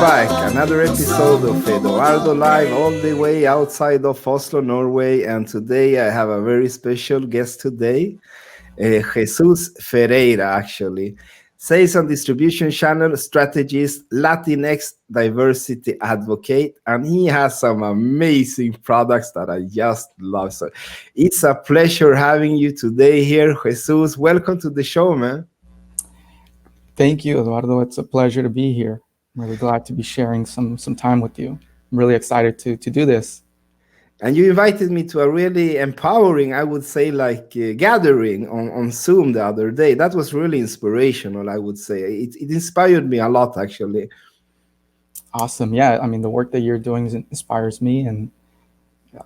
back. Another episode of Eduardo Live, all the way outside of Oslo, Norway. And today I have a very special guest today, Jesus Ferreyra, actually. Sales and distribution channel strategist, Latinx diversity advocate, and he has some amazing products that I just love. So it's a pleasure having you today here, Jesus. Welcome to the show, man. Thank you, Eduardo. It's a pleasure to be here. I'm really glad to be sharing some time with you. I'm really excited to do this. And you invited me to a really empowering, I would say, gathering on Zoom the other day. That was really inspirational, I would say. It inspired me a lot, actually. Awesome. Yeah, I mean, the work that you're doing inspires me, and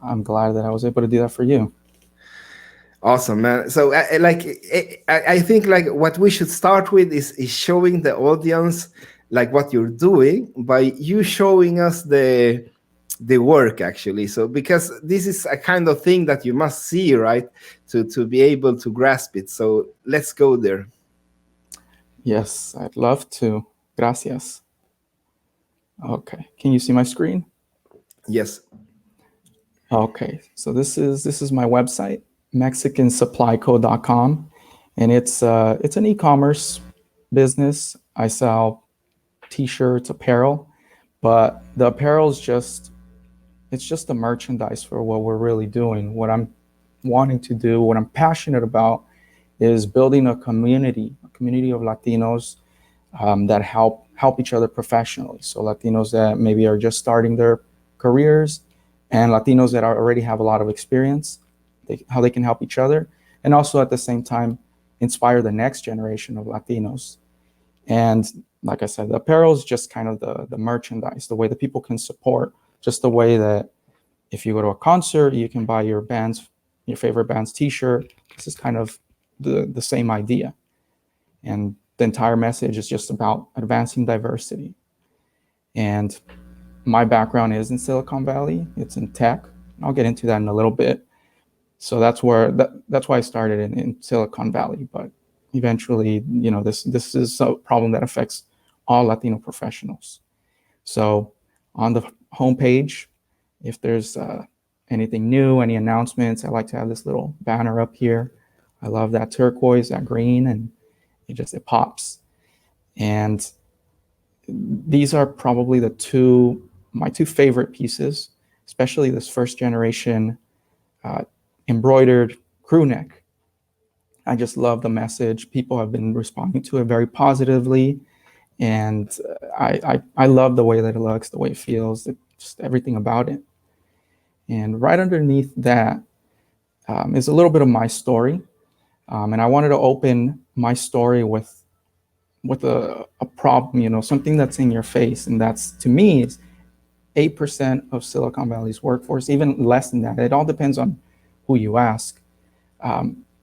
I'm glad that I was able to do that for you. Awesome, man. So I think what we should start with is showing the audience what you're doing by you showing us the work, actually. So because this is a kind of thing that you must see, right, to be able to grasp it. So let's go there. Yes, I'd love to. Gracias. Okay, can you see my screen? Yes. Okay, so this is my website, Mexicansupplyco.com, and it's an e-commerce business. I sell t-shirts, apparel, but the apparel is just the merchandise for what we're really doing. What I'm wanting to do, what I'm passionate about, is building a community of Latinos that help each other professionally. So Latinos that maybe are just starting their careers, and Latinos that already have a lot of experience, how they can help each other, and also at the same time inspire the next generation of Latinos. And like I said, the apparel is just kind of the merchandise, the way that people can support, just the way that if you go to a concert, you can buy your favorite band's t-shirt. This is kind of the same idea. And the entire message is just about advancing diversity. And my background is in Silicon Valley. It's in tech. I'll get into that in a little bit. So that's why I started in Silicon Valley. But eventually, this is a problem that affects all Latino professionals. So on the homepage, if there's anything new, any announcements, I like to have this little banner up here. I love that turquoise, that green, and it pops. And these are probably my two favorite pieces, especially this first generation embroidered crew neck. I just love the message. People have been responding to it very positively. And I love the way that it looks, the way it feels, just everything about it. And right underneath that is a little bit of my story. And I wanted to open my story with a problem, something that's in your face. And that's, to me, is 8% of Silicon Valley's workforce, even less than that. It all depends on who you ask.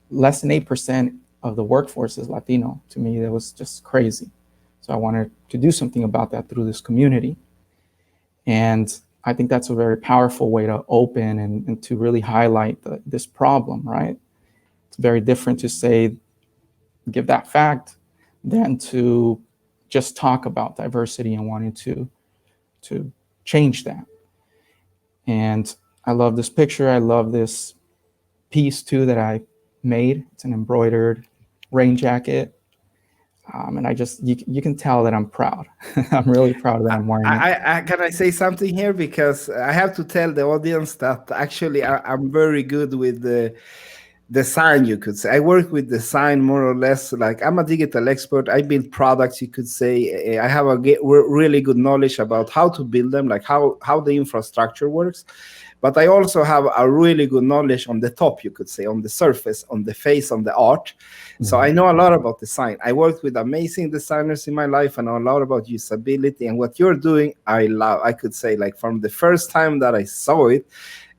Less than 8% of the workforce is Latino. To me, that was just crazy. So I wanted to do something about that through this community. And I think that's a very powerful way to open and to really highlight this problem, right? It's very different to give that fact than to just talk about diversity and wanting to change that. And I love this picture. I love this piece too that I made. It's an embroidered rain jacket. And you can tell that I'm proud. I'm really proud that I'm wearing it. Can I say something here? Because I have to tell the audience that actually I'm very good with the design, you could say. I work with design more or less. I'm a digital expert. I build products, you could say. I have really good knowledge about how to build them, how the infrastructure works. But I also have a really good knowledge on the top, you could say, on the surface, on the face, on the art. Mm-hmm. So I know a lot about design. I worked with amazing designers in my life. I know a lot about usability. And what you're doing, I love. I could say, from the first time that I saw it,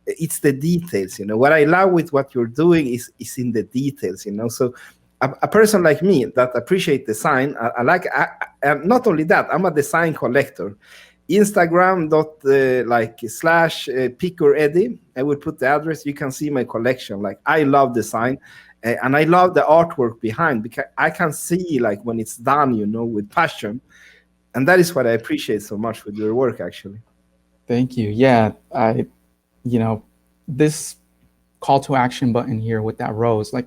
it's the details. What I love with what you're doing is in the details. So a person like me that appreciate design, not only that, I'm a design collector. Instagram /picker_Eddie. I will put the address. You can see my collection. I love design, and I love the artwork behind, because I can see when it's done, with passion. And that is what I appreciate so much with your work, actually. Thank you. Yeah, you know, this call to action button here with that rose, like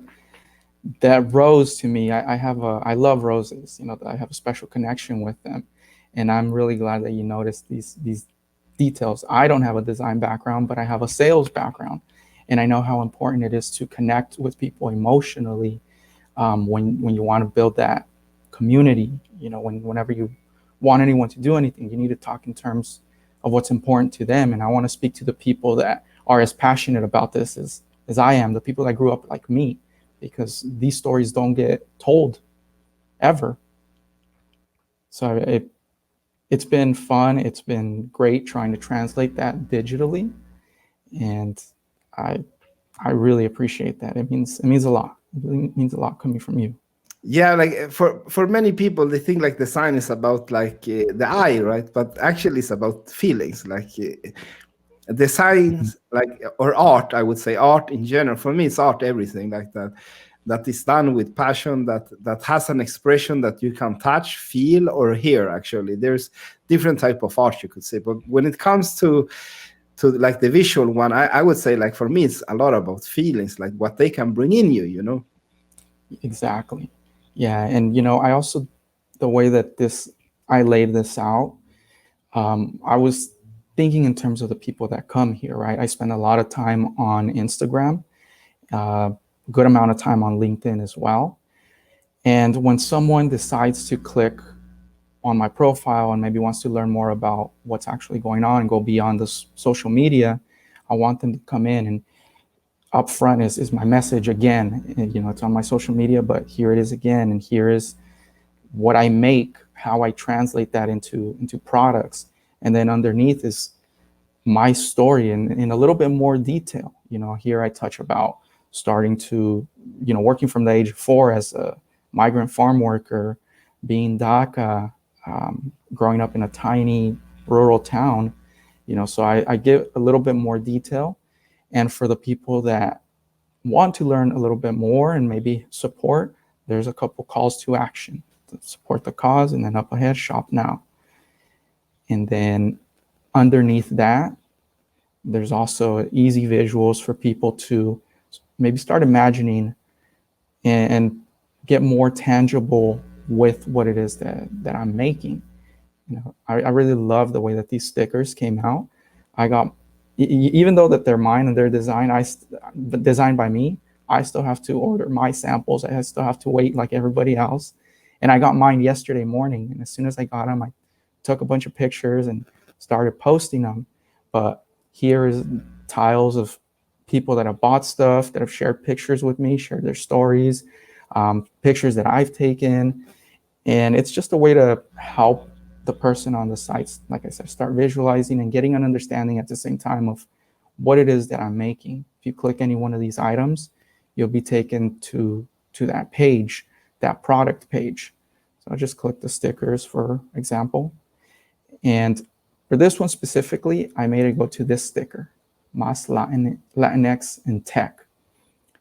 that rose to me, I love roses. I have a special connection with them, and I'm really glad that you noticed these details. I don't have a design background, but I have a sales background, and I know how important it is to connect with people emotionally when you want to build that community. Whenever you want anyone to do anything, you need to talk in terms of what's important to them. And I want to speak to the people that are as passionate about this as I am, the people that grew up like me, because these stories don't get told ever. So it's been fun. It's been great trying to translate that digitally, and I really appreciate that. It means a lot. It really means a lot coming from you. Yeah, like for many people, they think like design is about like the eye, right? But actually, it's about feelings. Like designs, like or art. I would say art in general. For me, it's art. Everything like that. That is done with passion, that has an expression that you can touch, feel, or hear. Actually, there's different type of art, you could say. But when it comes to like the visual one, I would say like for me it's a lot about feelings, like what they can bring in you. Exactly. Yeah, and I also, the way that I laid this out, I was thinking in terms of the people that come here, right? I spend a lot of time on Instagram, good amount of time on LinkedIn as well. And when someone decides to click on my profile and maybe wants to learn more about what's actually going on and go beyond the social media, I want them to come in, and up front is my message again. And, it's on my social media, but here it is again, and here is what I make, how I translate that into products, and then underneath is my story in a little bit more detail. Here I touch about starting to, working from the age of 4 as a migrant farm worker, being DACA, growing up in a tiny rural town, so I give a little bit more detail. And for the people that want to learn a little bit more and maybe support, there's a couple calls to action to support the cause, and then up ahead, shop now. And then underneath that, there's also easy visuals for people to maybe start imagining and get more tangible with what it is that I'm making. I really love the way that these stickers came out. I got, even though that they're mine and they're designed by me, I still have to order my samples. I still have to wait like everybody else. And I got mine yesterday morning. And as soon as I got them, I took a bunch of pictures and started posting them. But here is tiles of people that have bought stuff, that have shared pictures with me, shared their stories, pictures that I've taken. And it's just a way to help the person on the sites, like I said, start visualizing and getting an understanding at the same time of what it is that I'm making. If you click any one of these items, you'll be taken to that page, that product page. So I'll just click the stickers, for example. And for this one specifically, I made it go to this sticker, Más Latinx in Tech.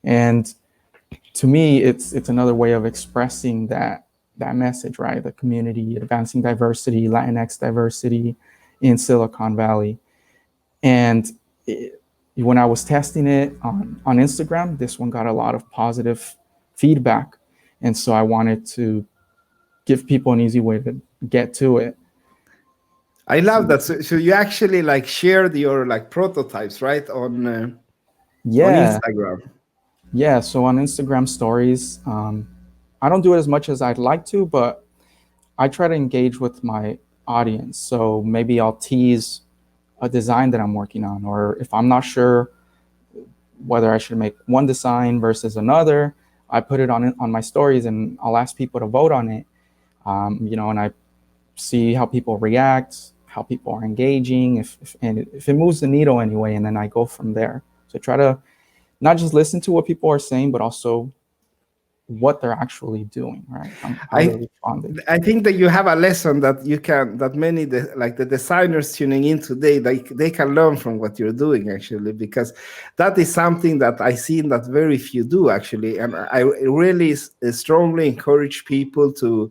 And to me, it's another way of expressing that message, right? The community, advancing diversity, Latinx diversity in Silicon Valley. And when I was testing it on Instagram, this one got a lot of positive feedback. And so I wanted to give people an easy way to get to it. I love that. So you actually like shared your like prototypes, right? On Instagram. Yeah. So on Instagram stories, I don't do it as much as I'd like to, but I try to engage with my audience. So maybe I'll tease a design that I'm working on, or if I'm not sure whether I should make one design versus another, I put it on my stories and I'll ask people to vote on it. And I see how people react, how people are engaging, if it moves the needle anyway, and then I go from there. So try to not just listen to what people are saying, but also what they're actually doing, right? How they're responding. I think that you have a lesson that many like the designers tuning in today, they can learn from what you're doing, actually, because that is something that I see that very few do, actually. And I really strongly encourage people to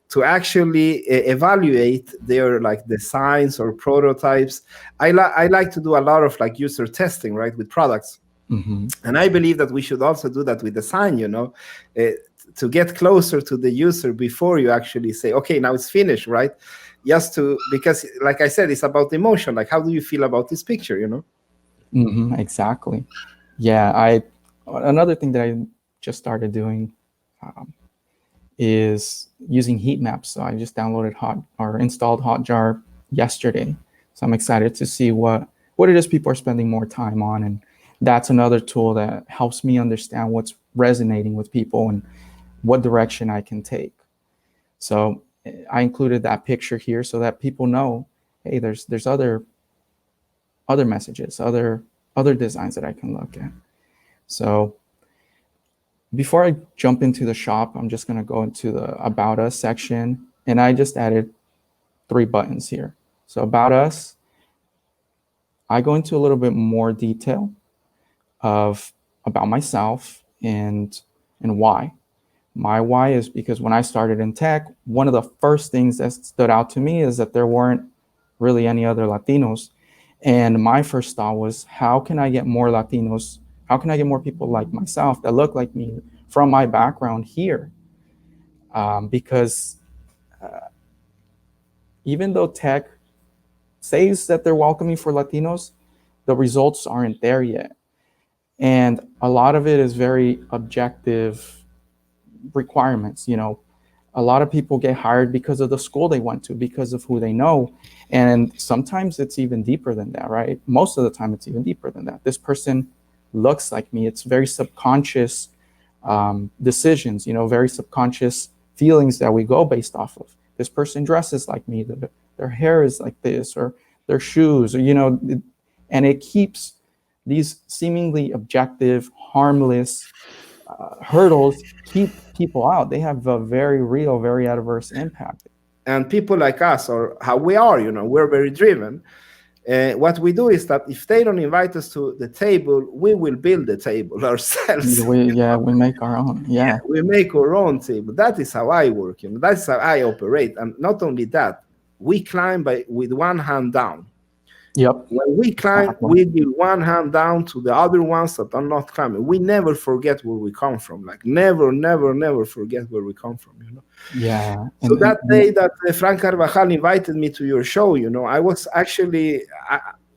to actually evaluate their like designs or prototypes. I like to do a lot of like user testing, right, with products. Mm-hmm. And I believe that we should also do that with design, to get closer to the user before you actually say, okay, now it's finished, right? Because like I said, it's about emotion. Like, how do you feel about this picture, Mm-hmm. Exactly. Yeah, another thing that I just started doing is using heat maps. So I just downloaded installed Hotjar yesterday. So I'm excited to see what it is people are spending more time on, and that's another tool that helps me understand what's resonating with people and what direction I can take. So I included that picture here so that people know, hey, there's other messages, other designs that I can look at. So before I jump into the shop, I'm just going to go into the About Us section, and I just added 3 buttons here. So About Us, I go into a little bit more detail about myself and why. My why is because when I started in tech, one of the first things that stood out to me is that there weren't really any other Latinos. And my first thought was, how can I get more Latinos? How can I get more people like myself that look like me from my background here? Because even though tech says that they're welcoming for Latinos, the results aren't there yet. And a lot of it is very objective requirements. A lot of people get hired because of the school they went to, because of who they know. And sometimes it's even deeper than that, right? Most of the time it's even deeper than that. This person looks like me. It's very subconscious decisions, very subconscious feelings that we go based off of. This person dresses like me, their hair is like this, or their shoes, or, and it keeps these seemingly objective, harmless hurdles keep people out. They have a very real, very adverse impact. And people like us, or how we are, we're very driven. What we do is that if they don't invite us to the table, we will build the table ourselves. We make our own. Yeah. We make our own table. That is how I work. That's how I operate. And not only that, we climb with one hand down. Yep. When we climb, we give one hand down to the other ones that are not climbing. We never forget where we come from. Like never forget where we come from. Yeah. So that day that Frank Carvajal invited me to your show, I was actually,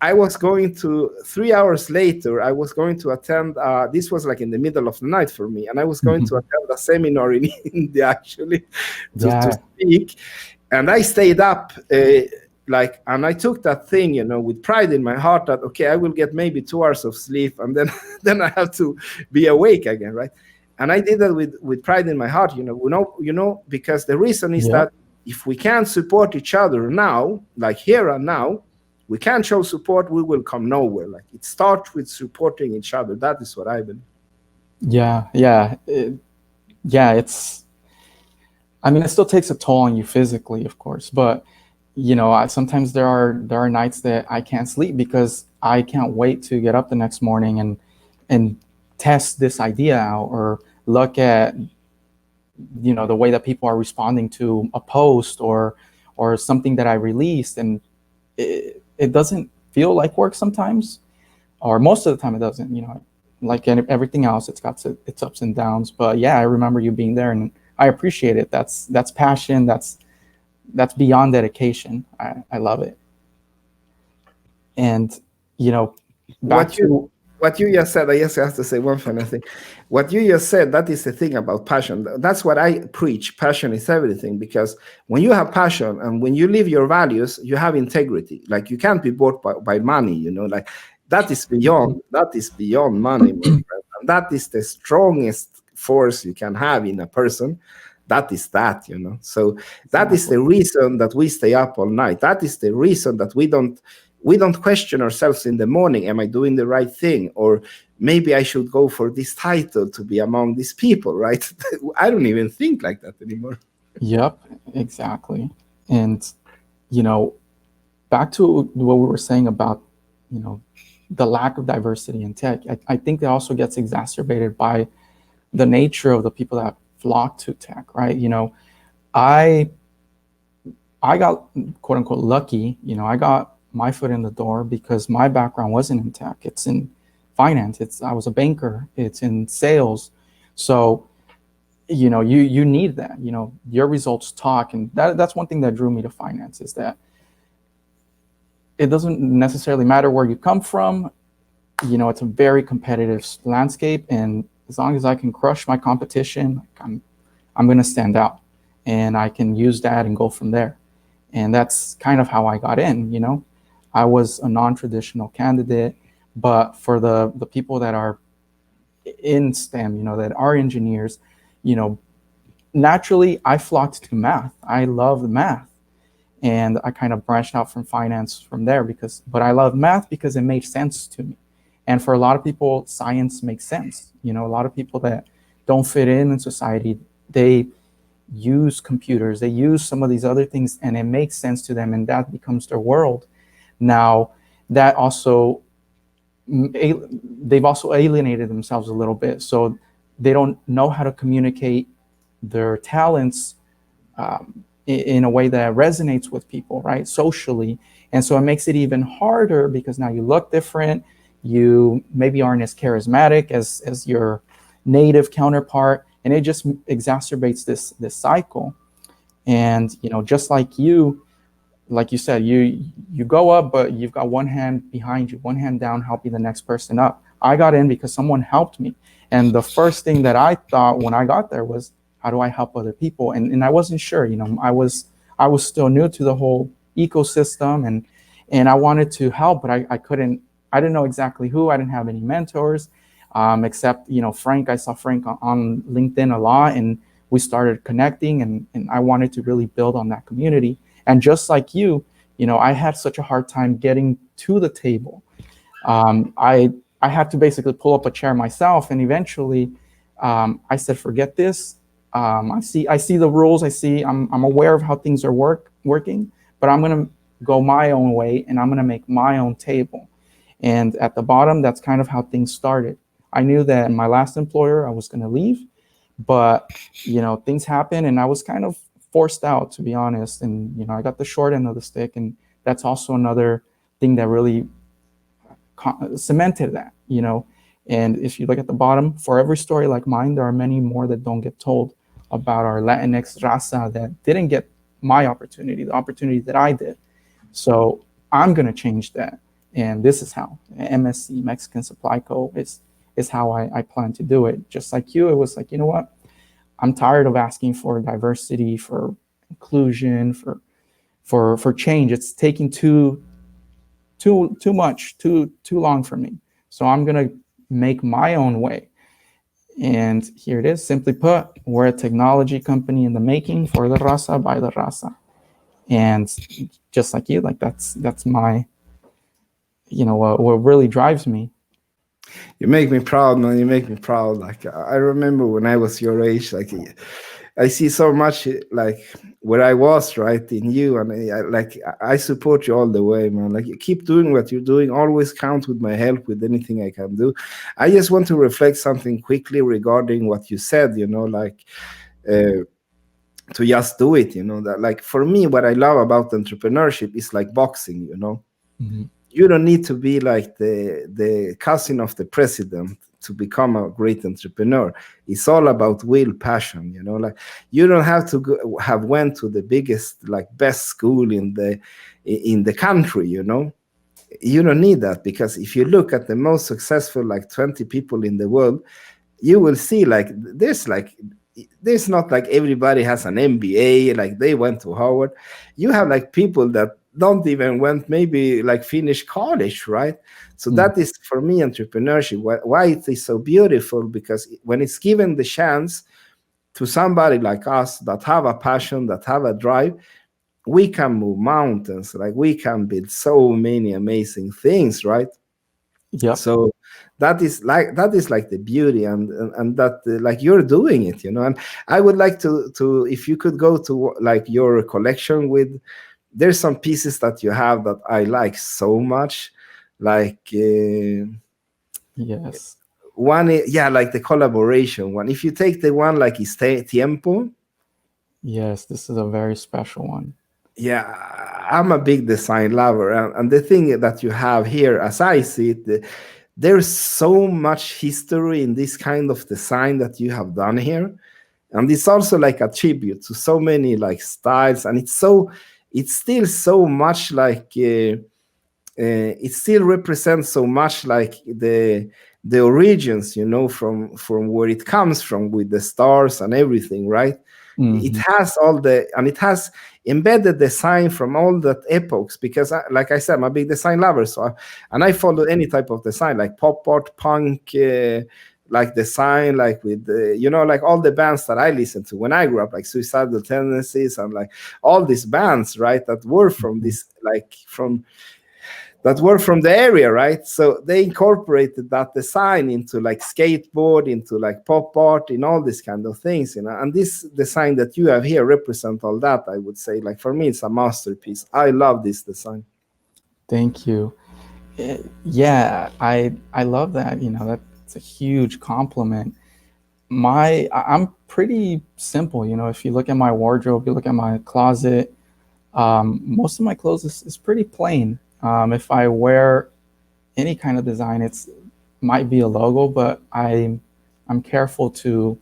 I was going to, 3 hours later, I was going to attend, this was like in the middle of the night for me, and I was going to attend a seminar in India, actually, to speak. And I stayed up, and I took that thing, with pride in my heart that, okay, I will get maybe 2 hours of sleep, and then I have to be awake again, right? And I did that with pride in my heart, because the reason is that if we can't support each other now, like here and now, we can't show support, we will come nowhere. Like it starts with supporting each other. That is what I believe. Yeah. It still takes a toll on you physically, of course, but sometimes there are nights that I can't sleep because I can't wait to get up the next morning and test this idea out, or look at the way that people are responding to a post or something that I released, and it doesn't feel like work sometimes, or most of the time it doesn't. Like everything else, it's got its ups and downs. But yeah, I remember you being there, and I appreciate it. That's passion. That's beyond dedication. I love it. And what you just said, I just have to say one final thing. What you just said, that is the thing about passion. That's what I preach. Passion is everything, because when you have passion and when you live your values, you have integrity. Like you can't be bought by money, like that is beyond money, my friend. And that is the strongest force you can have in a person. That is that, So that is the reason that we stay up all night. That is the reason that we don't question ourselves in the morning. Am I doing the right thing? Or maybe I should go for this title to be among these people, right? I don't even think like that anymore. Yep, exactly. And, back to what we were saying about, the lack of diversity in tech, I think that also gets exacerbated by the nature of the people that flock to tech, right? I I got quote unquote lucky. I got my foot in the door because my background wasn't in tech. It's in finance. I was a banker. It's in sales. So you need that. Your results talk, and that's one thing that drew me to finance is that it doesn't necessarily matter where you come from. It's a very competitive landscape, and as long as I can crush my competition, I'm going to stand out, and I can use that and go from there. And that's kind of how I got in. I was a non-traditional candidate, but for the people that are in STEM, that are engineers, you know, naturally I flocked to math. I love math. And I kind of branched out from finance from there but I love math because it made sense to me. And for a lot of people, science makes sense. A lot of people that don't fit in society, they use computers, they use some of these other things, and it makes sense to them, and that becomes their world. Now, that also, they've also alienated themselves a little bit. So they don't know how to communicate their talents in a way that resonates with people, right? Socially. And so it makes it even harder because now you look different. You maybe aren't as charismatic as your native counterpart. And it just exacerbates this cycle. And, just like you said, you go up, but you've got one hand behind you, one hand down, helping the next person up. I got in because someone helped me. And the first thing that I thought when I got there was, how do I help other people? And I wasn't sure, I was still new to the whole ecosystem, and I wanted to help, but I didn't know exactly who. I didn't have any mentors, except, Frank. I saw Frank on LinkedIn a lot, and we started connecting, and I wanted to really build on that community. And just like you, I had such a hard time getting to the table. I had to basically pull up a chair myself, and eventually I said, forget this. I see the rules. I'm aware of how things are working, but I'm going to go my own way, and I'm going to make my own table. And at the bottom, that's kind of how things started. I knew that in my last employer, I was going to leave, but things happen, and I was kind of forced out, to be honest. And I got the short end of the stick, and that's also another thing that really cemented that. And if you look at the bottom, for every story like mine, there are many more that don't get told about our Latinx raza that didn't get my opportunity, the opportunity that I did. So I'm going to change that. And this is how MSC, Mexicansupplyco, is how I plan to do it. Just like you, it was like, you know what? I'm tired of asking for diversity, for inclusion, for change. It's taking too much, too long for me. So I'm going to make my own way. And here it is. Simply put, we're a technology company in the making, for the raza, by the raza. And just like you, like that's my, what really drives me. You make me proud, man. You make me proud. Like, I remember when I was your age, like, I see so much like where I was, right, in you, and I support you all the way, man. Like, you keep doing what you're doing. Always count with my help with anything I can do. I just want to reflect something quickly regarding what you said. Like, to just do it. That, like, for me, what I love about entrepreneurship is like boxing. Mm-hmm. You don't need to be like the cousin of the president to become a great entrepreneur. It's all about will, passion. Like, you don't have to have went to the biggest, like, best school in the country. You don't need that, because if you look at the most successful, like, 20 people in the world, you will see there's not like everybody has an MBA, like they went to Harvard. You have like people that don't even went, maybe like finish college, right? So that is, for me, entrepreneurship. Why it is so beautiful, because when it's given the chance to somebody like us that have a passion, that have a drive, we can move mountains. Like, we can build so many amazing things, right? Yeah. So that is like the beauty, and that like you're doing it, and I would like to if you could go to like your collection with, there's some pieces that you have that I like so much, like Yes. one, like the collaboration one. If you take the one like Tiempo. Yes, this is a very special one. Yeah, I'm a big design lover, and the thing that you have here, as I see it, there's so much history in this kind of design that you have done here, and it's also like a tribute to so many like styles, and it's still so much like it still represents so much like the origins, from where it comes from, with the stars and everything, right? It Mhm. has and it has embedded design from all that epochs, because like I said, I'm a big design lover, and I follow any type of design, like pop art, punk, like design, like with like all the bands that I listened to when I grew up, like Suicidal Tendencies, and like all these bands, right, that were from Mhm. this, like that were from the area, right? So they incorporated that design into like skateboard, into like pop art, in all these kind of things, And this design that you have here represent all that. I would say, like, for me, it's a masterpiece. I love this design. Thank you. Yeah, I love that. That's a huge compliment. I'm pretty simple. If you look at my wardrobe, you look at my closet, most of my clothes is pretty plain. If I wear any kind of design, it's might be a logo, but I'm careful to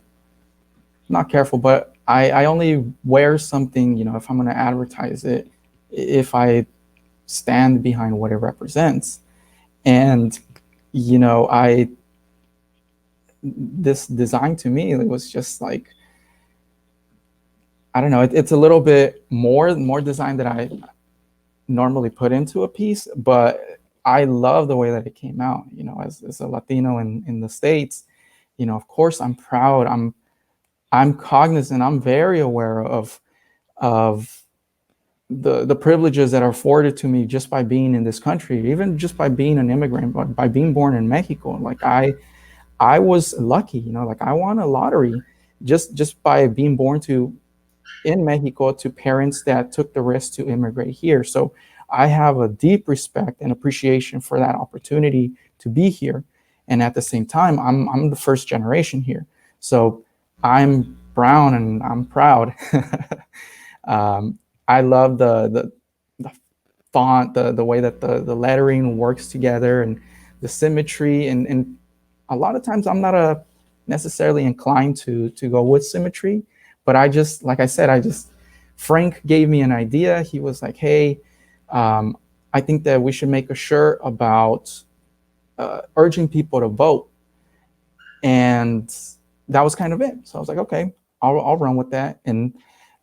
not careful, but I only wear something, if I'm going to advertise it, if I stand behind what it represents. And I this design to me, it was just like, I don't know, it's a little bit more design that I normally put into a piece, but I love the way that it came out. As a Latino in the States, of course I'm proud. I'm cognizant. I'm very aware of the privileges that are afforded to me just by being in this country, even just by being an immigrant, but by being born in Mexico. Like I was lucky, like I won a lottery just by being born in Mexico to parents that took the risk to immigrate here. So I have a deep respect and appreciation for that opportunity to be here. And at the same time, I'm the first generation here. So I'm brown and I'm proud. I love the font, the way that the lettering works together, and the symmetry. And a lot of times I'm not necessarily inclined to go with symmetry, but I just, like I said, Frank gave me an idea. He was like, hey, I think that we should make a shirt about urging people to vote. And that was kind of it. So I was like, okay, I'll run with that. And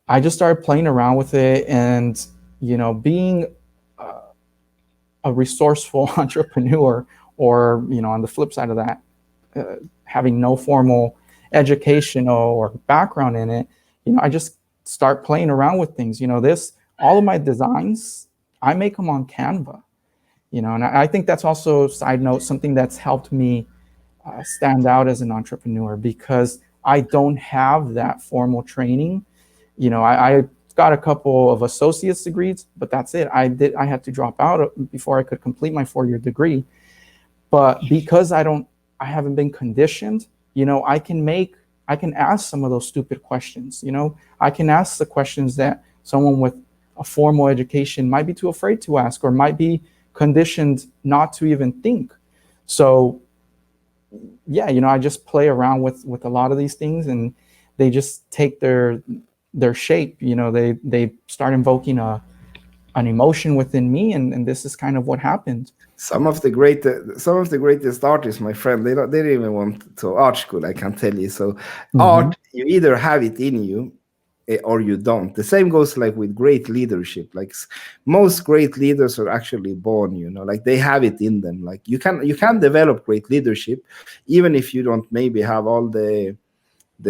I just started playing around with it, and being a resourceful entrepreneur, or on the flip side of that, having no formal educational or background in it, I just start playing around with things. All of my designs, I make them on Canva. And I think that's also, side note, something that's helped me stand out as an entrepreneur, because I don't have that formal training. I got a couple of associate's degrees, but that's it. I had to drop out before I could complete my 4-year degree. But because I haven't been conditioned, I can ask some of those stupid questions. I can ask the questions that someone with a formal education might be too afraid to ask, or might be conditioned not to even think. So yeah, I just play around with a lot of these things, and they just take their shape. They start invoking an emotion within me, and this is kind of what happened. Some of the greatest artists, my friend, they don't even want to art school, I can tell you. So Mm-hmm. art, you either have it in you, or you don't. The same goes like with great leadership. Like most great leaders are actually born, like they have it in them. Like you can develop great leadership even if you don't maybe have all the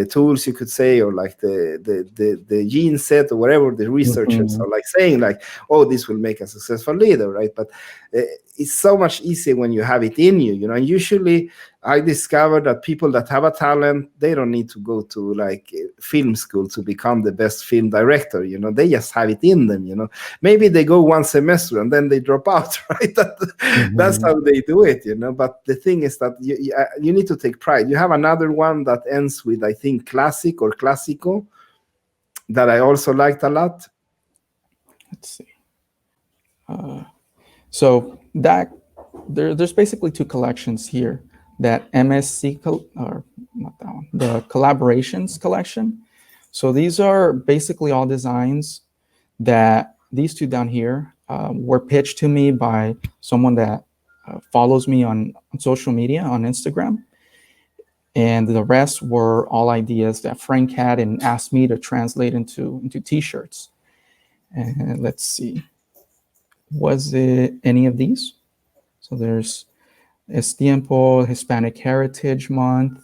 tools, you could say, or like the gene set, or whatever the researchers Mm-hmm. are like saying, like, oh, this will make a successful leader, right? But it's so much easier when you have it in you, and usually I discovered that people that have a talent, they don't need to go to like film school to become the best film director. They just have it in them. Maybe they go one semester and then they drop out, right? That's Mm-hmm. how they do it. But the thing is that you need to take pride. You have another one that ends with, I think, classic or classico, that I also liked a lot. let's see. So that there's basically two collections here. That MSC or not that one, the collaborations collection. So these are basically all designs that these two down here were pitched to me by someone that follows me on social media on Instagram. And the rest were all ideas that Frank had and asked me to translate into t-shirts. And let's see, was it any of these? So there's Es Tiempo, Hispanic Heritage Month.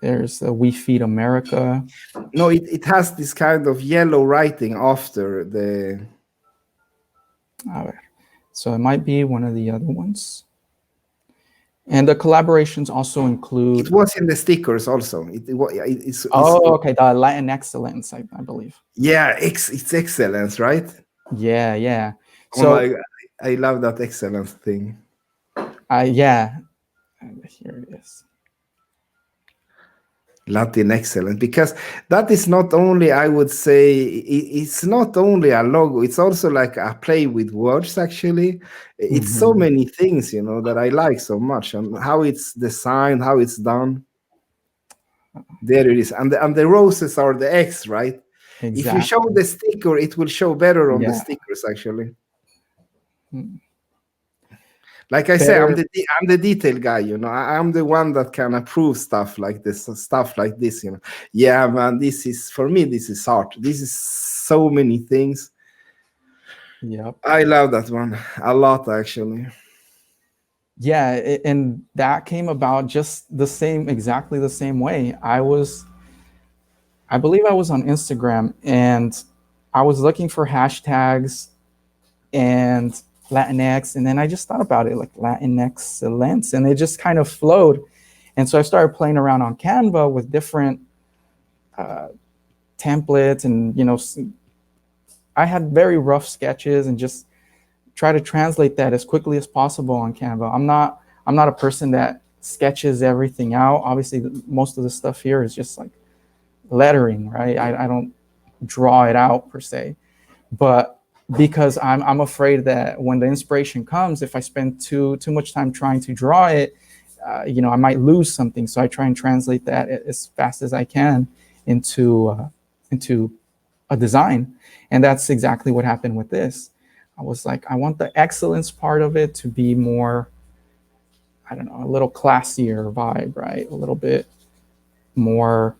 There's We Feed America. No, it has this kind of yellow writing after the. So it might be one of the other ones. And the collaborations also include. It was in the stickers also. It's okay, the Latin Excellence, I believe. Yeah, it's excellence, right? Yeah. So oh my God, I love that excellence thing. Yeah, here it is. Latin excellence, because that is not only, I would say, it's not only a logo, it's also like a play with words. Actually, it's so many things, that I like so much, and how it's designed, how it's done. There it is, and the roses are the X, right? Exactly. If you show the sticker, it will show better on the stickers, actually. Like I say, I'm the detail guy, I'm the one that can approve stuff like this. Yeah, man, this is, for me, this is art. This is so many things. Yep. I love that one a lot, actually. Yeah, and that came about just exactly the same way. I believe I was on Instagram, and I was looking for hashtags and Latinx, and then I just thought about it, like Latin excellence, and it just kind of flowed. And so I started playing around on Canva with different templates, and I had very rough sketches and just try to translate that as quickly as possible on Canva. I'm not a person that sketches everything out. Obviously, most of the stuff here is just like lettering, right? I don't draw it out per se, but because I'm afraid that when the inspiration comes, if I spend too much time trying to draw it, I might lose something. So I try and translate that as fast as I can into a design. And that's exactly what happened with this. I was like, I want the excellence part of it to be more, I don't know, a little classier vibe, right? A little bit more,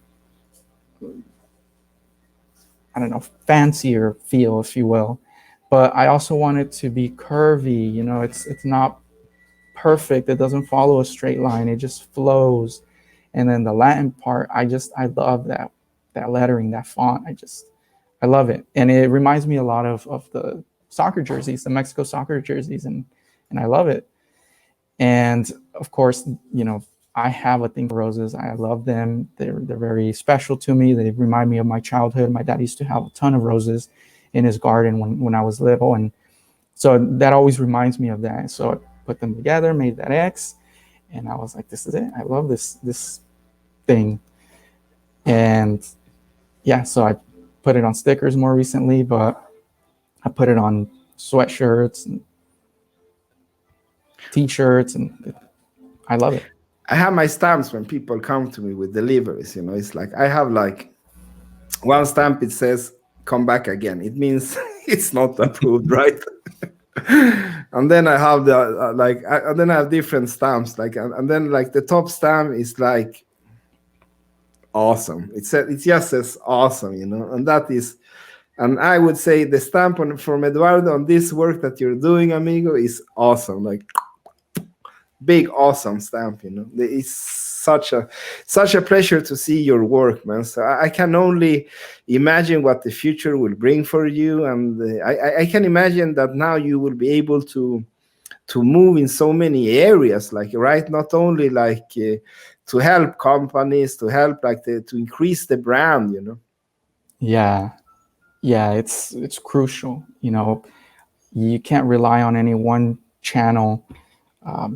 I don't know, fancier feel, if you will. But I also want it to be curvy. It's not perfect. It doesn't follow a straight line. It just flows. And then the Latin part, I love that lettering, that font. I love it. And it reminds me a lot of the soccer jerseys, the Mexico soccer jerseys, and I love it. And of course, I have a thing for roses. I love them. They're very special to me. They remind me of my childhood. My dad used to have a ton of roses in his garden when I was little, and so that always reminds me of that. So I put them together, made that X, and I was like, this is it. I love this thing. And yeah, so I put it on stickers more recently, but I put it on sweatshirts and t-shirts, and I love it. I have my stamps when people come to me with deliveries. It's like I have like one stamp, it says come back again. It means it's not approved, right? And then I have and then I have different stamps, and then like the top stamp is like awesome. It just says awesome, and that is, and I would say the stamp from Eduardo on this work that you're doing, amigo, is awesome. Like big awesome stamp. It's such a pleasure to see your work, man. So I can only imagine what the future will bring for you, and I can imagine that now you will be able to move in so many areas, like, right, not only like to help companies, to help to increase the brand. Yeah, it's crucial. You can't rely on any one channel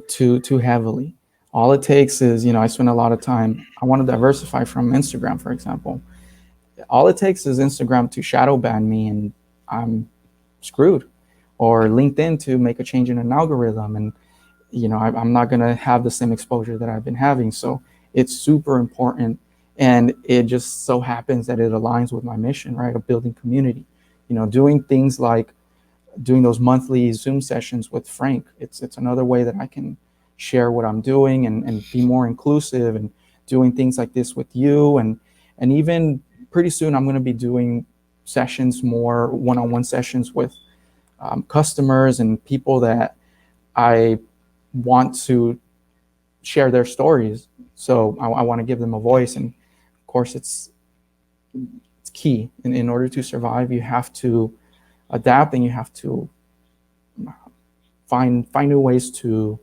too heavily. All it takes is, I spend a lot of time. I want to diversify from Instagram, for example. All it takes is Instagram to shadow ban me, and I'm screwed. Or LinkedIn to make a change in an algorithm, and I'm not going to have the same exposure that I've been having. So it's super important, and it just so happens that it aligns with my mission, right, of building community. Doing things like doing those monthly Zoom sessions with Frank. It's another way that I can share what I'm doing and be more inclusive, and doing things like this with you, and even pretty soon I'm going to be doing sessions, more one-on-one sessions with customers and people that I want to share their stories. So I want to give them a voice, and of course it's key. In order to survive, you have to adapt, and you have to find new ways to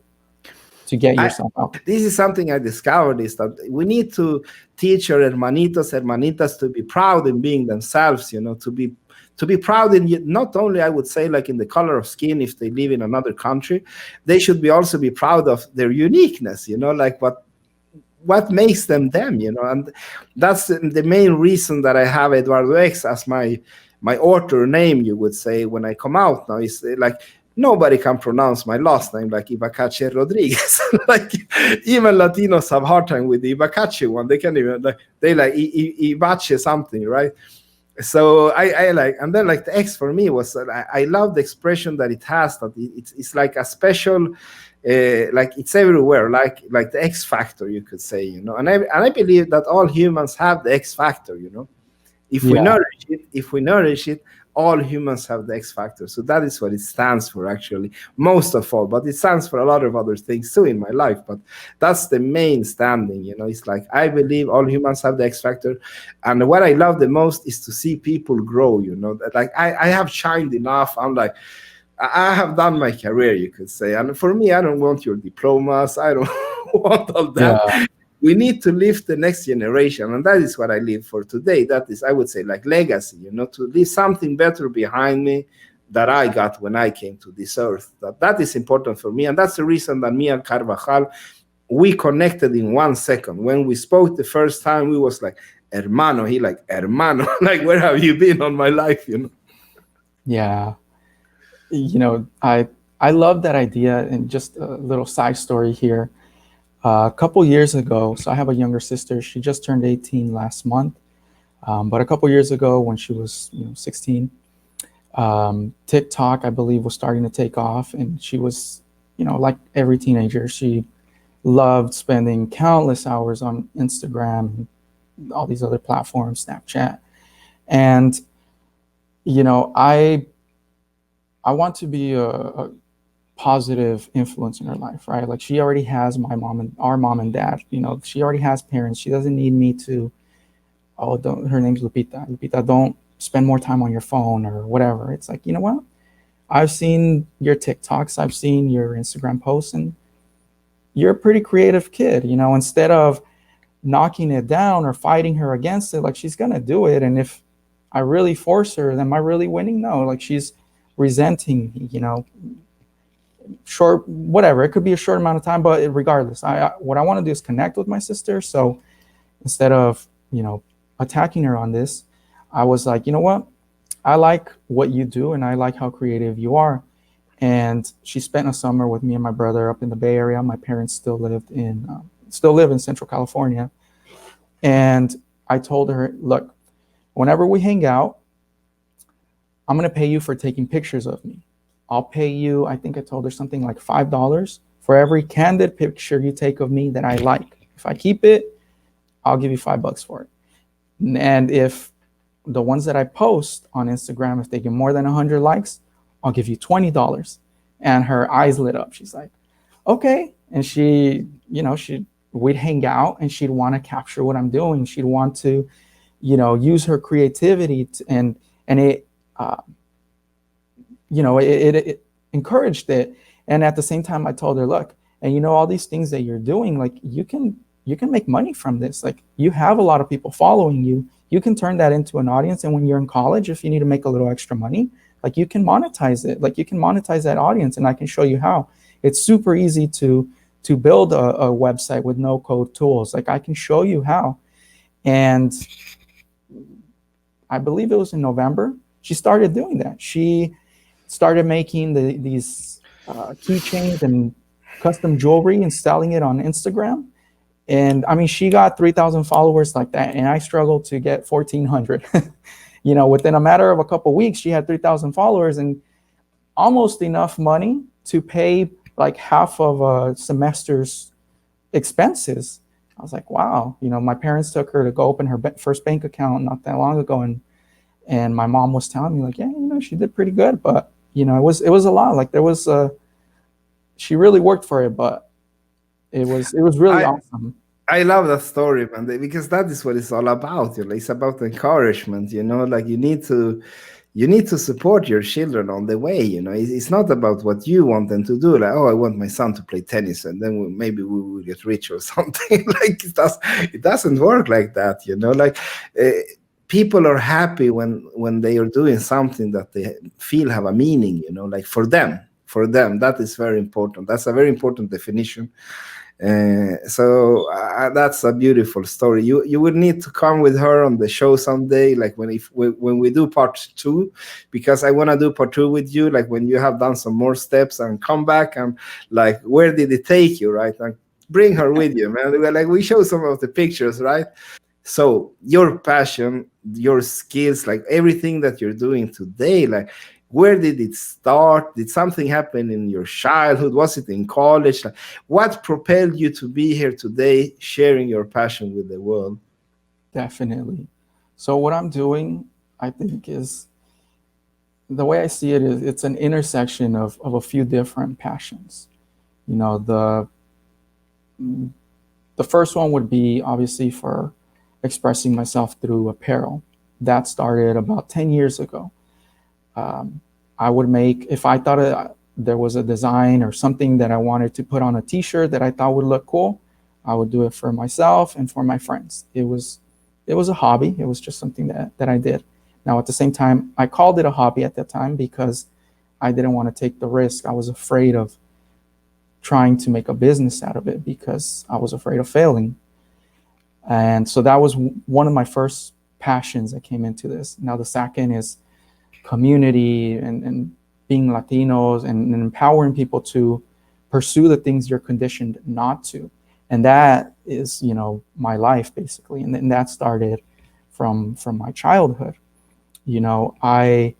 get yourself out. This is something I discovered, is that we need to teach our hermanitas to be proud in being themselves, to be proud in, not only, I would say, like in the color of skin, if they live in another country, they should also be proud of their uniqueness, like what makes them, and that's the main reason that I have EduardoX as my author name, you would say, when I come out now. Is like, nobody can pronounce my last name like Ibacache Rodriguez. Like, even Latinos have hard time with the Ibacache one. They can't even, they like Ibache something, right? So I like, and then like the X for me was, I love the expression that it has, that it's like a special, like it's everywhere, like the X factor, you could say, and I believe that all humans have the X factor, if we nourish it, all humans have the X factor. So that is what it stands for, actually, most of all. But it stands for a lot of other things too in my life. But that's the main standing, It's like, I believe all humans have the X factor. And what I love the most is to see people grow, Like, I have shined enough. I'm like, I have done my career, you could say. And for me, I don't want your diplomas. I don't want all that. Yeah. We need to lift the next generation, and that is what I live for today. That is, I would say, like legacy, to leave something better behind me that I got when I came to this earth. That is important for me, and that's the reason that me and Carvajal, we connected in 1 second. When we spoke the first time, we was like, hermano. He like, hermano, like, where have you been on my life, Yeah. I love that idea. And just a little side story here. A couple years ago, so I have a younger sister. She just turned 18 last month. But a couple years ago, when she was 16, TikTok, I believe, was starting to take off. And she was, like every teenager, she loved spending countless hours on Instagram and all these other platforms, Snapchat. And, I want to be a positive influence in her life, right? Like, she already has our mom and dad, she already has parents. She doesn't need me to, her name's Lupita, don't spend more time on your phone or whatever. It's like, you know what? I've seen your TikToks, I've seen your Instagram posts, and you're a pretty creative kid, instead of knocking it down or fighting her against it, like, she's going to do it. And if I really force her, then am I really winning? No, like, she's resenting me, short, whatever. It could be a short amount of time, but regardless, what I want to do is connect with my sister. So instead of, attacking her on this, I was like, you know what? I like what you do, and I like how creative you are. And she spent a summer with me and my brother up in the Bay Area. My parents still live in Central California. And I told her, look, whenever we hang out, I'm going to pay you for taking pictures of me. I'll pay you, I think I told her something like $5 for every candid picture you take of me that I like. If I keep it, I'll give you $5 for it. And if the ones that I post on Instagram, if they get more than 100 likes, I'll give you $20. And her eyes lit up. She's like, okay. And we'd hang out, and she'd want to capture what I'm doing. She'd want to, use her creativity and it, it encouraged it. And at the same time, I told her, look, and all these things that you're doing, like, you can make money from this. Like, you have a lot of people following you. You can turn that into an audience. And when you're in college, if you need to make a little extra money, like, you can monetize it. Like, you can monetize that audience, and I can show you how. It's super easy to build a website with no code tools. Like, I can show you how. And I believe it was in November, she started doing that. She started making these keychains and custom jewelry and selling it on Instagram. And I mean, she got 3,000 followers like that, and I struggled to get 1,400. Within a matter of a couple of weeks, she had 3,000 followers and almost enough money to pay like half of a semester's expenses. I was like, wow. My parents took her to go open her first bank account not that long ago, and my mom was telling me like, yeah, she did pretty good, but it was a lot. Like she really worked for it, but it was really awesome. I love that story, man, because that is what it's all about. It's about encouragement. Like you need to support your children on the way. It's not about what you want them to do. Like, oh, I want my son to play tennis, and then maybe we will get rich or something. Like it doesn't work like that. Like people are happy when they are doing something that they feel have a meaning. Like for them, that is very important. That's a very important definition. So that's a beautiful story. You would need to come with her on the show someday, like when we do part 2, because I want to do part 2 with you, like when you have done some more steps and come back and like where did it take you, right? And bring her with you, man. Like we show some of the pictures, right? So your passion, your skills, like everything that you're doing today, like where did it start? Did something happen in your childhood? Was it in college? Like, what propelled you to be here today, sharing your passion with the world? Definitely. So what I'm doing, I think, is the way I see it is it's an intersection of a few different passions. The first one would be obviously for expressing myself through apparel. That started about 10 years ago. I would make, if I thought there was a design or something that I wanted to put on a t-shirt that I thought would look cool, I would do it for myself and for my friends. It was a hobby. It was just something that I did. Now, at the same time, I called it a hobby at that time because I didn't want to take the risk. I was afraid of trying to make a business out of it because I was afraid of failing. And so that was one of my first passions that came into this. Now, the second is community and being Latinos and empowering people to pursue the things you're conditioned not to. And that is, my life basically. And that started from my childhood. I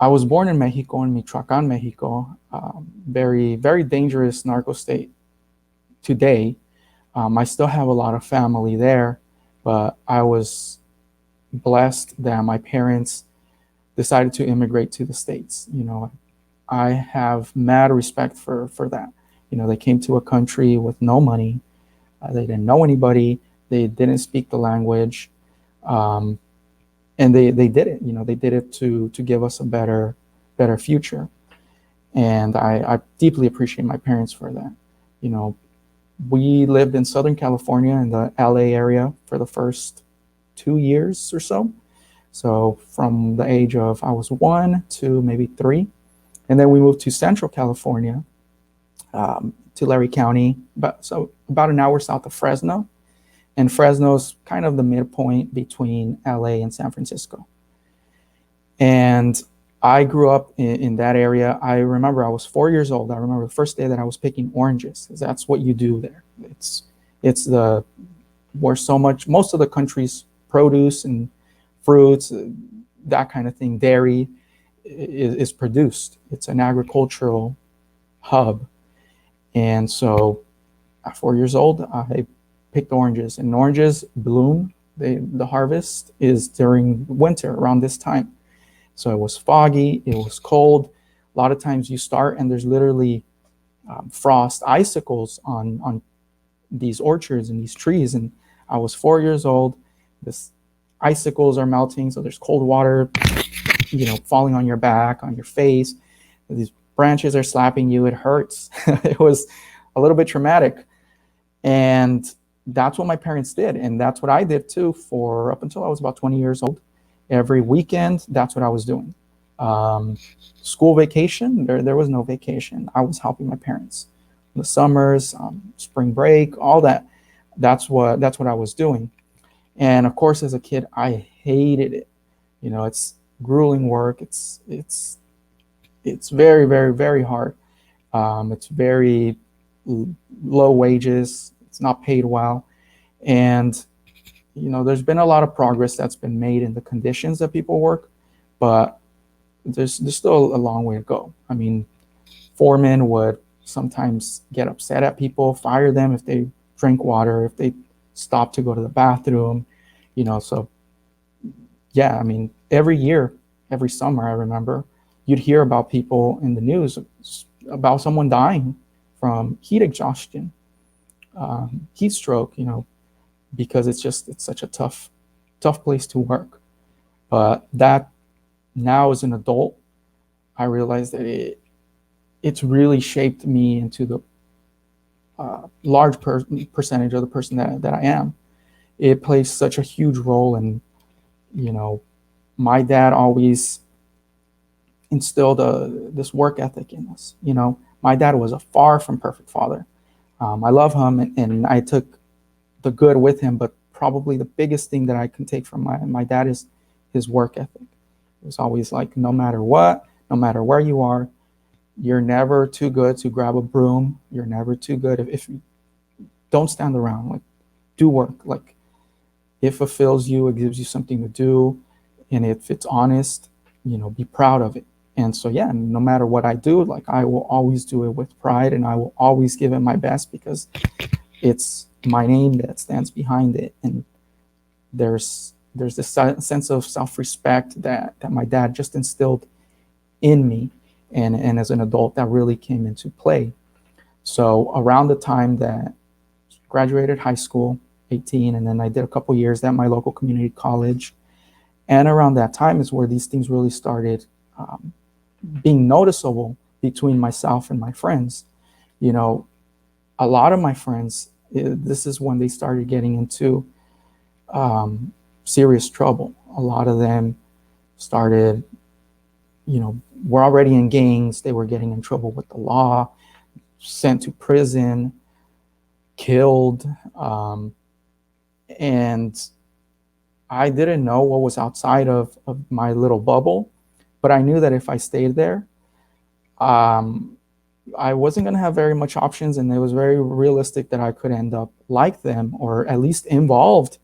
was born in Mexico, in Michoacan, Mexico, very, very dangerous narco state today. I still have a lot of family there, but I was blessed that my parents decided to immigrate to the States. I have mad respect for that. They came to a country with no money. They didn't know anybody. They didn't speak the language. And they did it. They did it to give us a better future. And I deeply appreciate my parents for that. We lived in Southern California in the LA area for the first 2 years or so. So from the age of, I was 1 to maybe 3. And then we moved to Central California, to Larry County, about an hour south of Fresno. And Fresno's kind of the midpoint between LA and San Francisco. And I grew up in that area. I remember I was 4 years old. I remember the first day that I was picking oranges, because that's what you do there. It's where most of the country's produce and fruits, that kind of thing, dairy is produced. It's an agricultural hub. And so at 4 years old, I picked oranges, and oranges bloom. The harvest is during winter around this time. So it was foggy, it was cold. A lot of times you start and there's literally frost icicles on these orchards and these trees. And I was 4 years old. This icicles are melting, so there's cold water, falling on your back, on your face. These branches are slapping you. It hurts. It was a little bit traumatic. And that's what my parents did. And that's what I did too for up until I was about 20 years old. Every weekend, that's what I was doing. School vacation, there was no vacation. I was helping my parents. The summers, spring break, all that. That's what I was doing. And of course, as a kid, I hated it. It's grueling work. It's very, very, very hard. It's very low wages. It's not paid well. And, there's been a lot of progress that's been made in the conditions that people work, but there's still a long way to go. I mean, foremen would sometimes get upset at people, fire them if they drink water, if they stop to go to the bathroom, so yeah, I mean, every year, every summer, I remember you'd hear about people in the news about someone dying from heat exhaustion, heat stroke, because it's such a tough place to work. But that, now as an adult, I realized that it's really shaped me into the large percentage of the person that I am. It plays such a huge role in, my dad always instilled this work ethic in us. My dad was a far from perfect father. I love him, and I took the good with him, but probably the biggest thing that I can take from my dad is his work ethic. It was always like, no matter what, no matter where you are, you're never too good to grab a broom. You're never too good if you don't stand around. Like, do work. Like, it fulfills you, it gives you something to do, and if it's honest, be proud of it. And so, yeah, no matter what I do, like, I will always do it with pride, and I will always give it my best, because it's my name that stands behind it. And there's this sense of self-respect that my dad just instilled in me, and as an adult, that really came into play. So around the time that graduated high school, 18, and then I did a couple years at my local community college, and around that time is where these things really started being noticeable between myself and my friends. A lot of my friends, this is when they started getting into serious trouble. A lot of them started, were already in gangs. They were getting in trouble with the law, sent to prison, killed. And I didn't know what was outside of my little bubble, but I knew that if I stayed there, I wasn't going to have very much options, and it was very realistic that I could end up like them, or at least involved,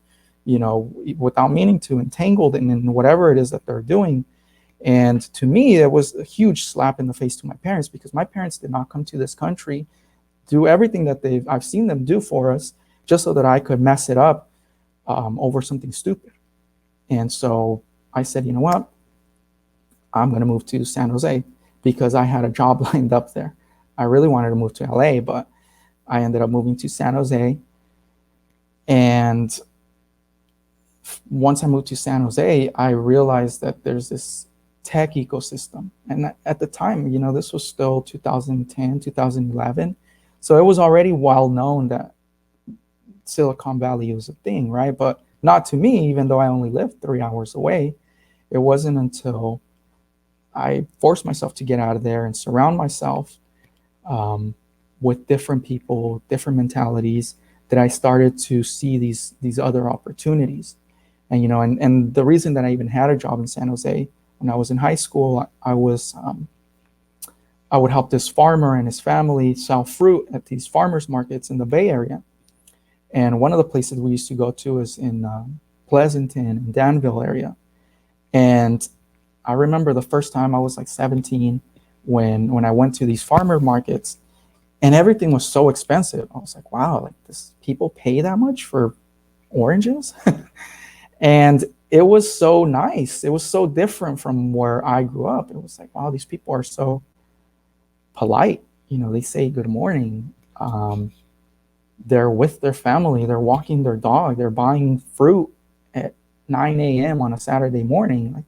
without meaning to, entangled in whatever it is that they're doing. And to me, it was a huge slap in the face to my parents, because my parents did not come to this country, do everything that I've seen them do for us, just so that I could mess it up over something stupid. And so I said, you know what? I'm going to move to San Jose, because I had a job lined up there. I really wanted to move to LA, but I ended up moving to San Jose. And once I moved to San Jose, I realized that there's this tech ecosystem. And at the time, this was still 2010, 2011. So it was already well known that Silicon Valley was a thing, right? But not to me, even though I only lived 3 hours away. It wasn't until I forced myself to get out of there and surround myself with different people, different mentalities, that I started to see these other opportunities. And and the reason that I even had a job in San Jose, when I was in high school, I would help this farmer and his family sell fruit at these farmers markets in the Bay Area. And one of the places we used to go to is in Pleasanton and Danville area. And I remember the first time I was like 17 when I went to these farmer markets, and everything was so expensive. I was like, wow, like, this people pay that much for oranges? And it was so nice. It was so different from where I grew up. It was like, wow, these people are so polite. They say good morning. They're with their family. They're walking their dog. They're buying fruit at 9 a.m. on a Saturday morning. Like,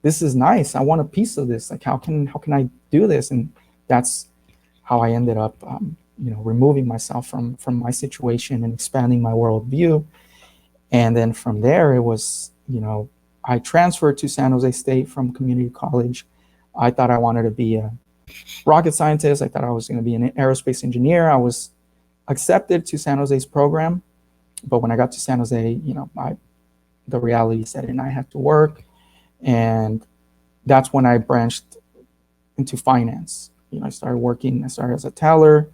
this is nice. I want a piece of this. Like, how can I do this? And that's how I ended up, removing myself from my situation and expanding my worldview. And then from there, it was, I transferred to San Jose State from community college. I thought I wanted to be a rocket scientist. I thought I was going to be an aerospace engineer. I was accepted to San Jose's program, but when I got to San Jose, the reality set in. I had to work, And that's when I branched into finance. I started as a teller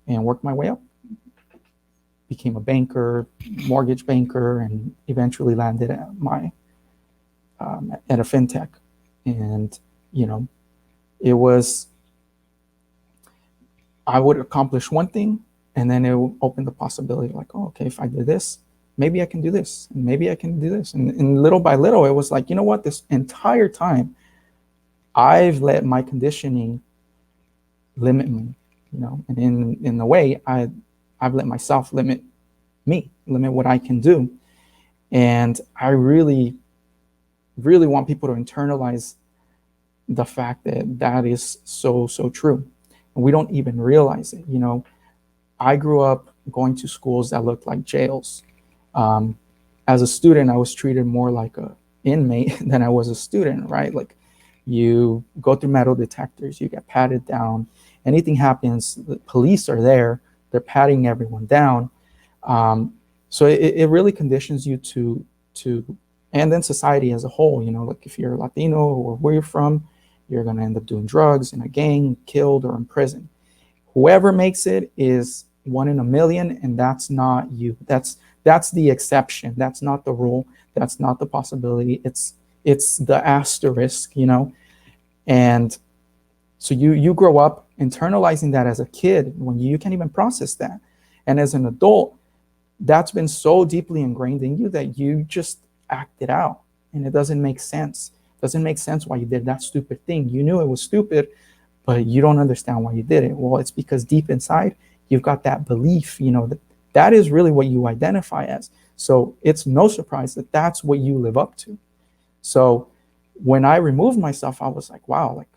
and worked my way up. Became a banker, mortgage banker, and eventually landed at at a fintech. And it was, I would accomplish one thing, and then it would open the possibility like, oh, okay, if I do this, maybe I can do this, and maybe I can do this. And little by little, it was like, you know what, this entire time, I've let my conditioning limit me, and in a way, I've let myself limit what I can do. And I really, really want people to internalize the fact that that is so true. And we don't even realize it. I grew up going to schools that looked like jails. As a student, I was treated more like a inmate than I was a student, right? Like, you go through metal detectors, you get patted down. Anything happens, the police are there, they're patting everyone down. So it really conditions you to, and then society as a whole, like if you're Latino or where you're from, you're going to end up doing drugs in a gang, killed, or in prison. Whoever makes it is one in a million, and that's not you. That's the exception. That's not the rule. That's not the possibility. It's the asterisk, And so you grow up internalizing that as a kid when you can't even process that. And as an adult, that's been so deeply ingrained in you that you just act it out. And it doesn't make sense. It doesn't make sense why you did that stupid thing. You knew it was stupid, but you don't understand why you did it. Well, it's because deep inside, you've got that belief, that is really what you identify as. So it's no surprise that that's what you live up to. So when I removed myself, I was like, wow, like,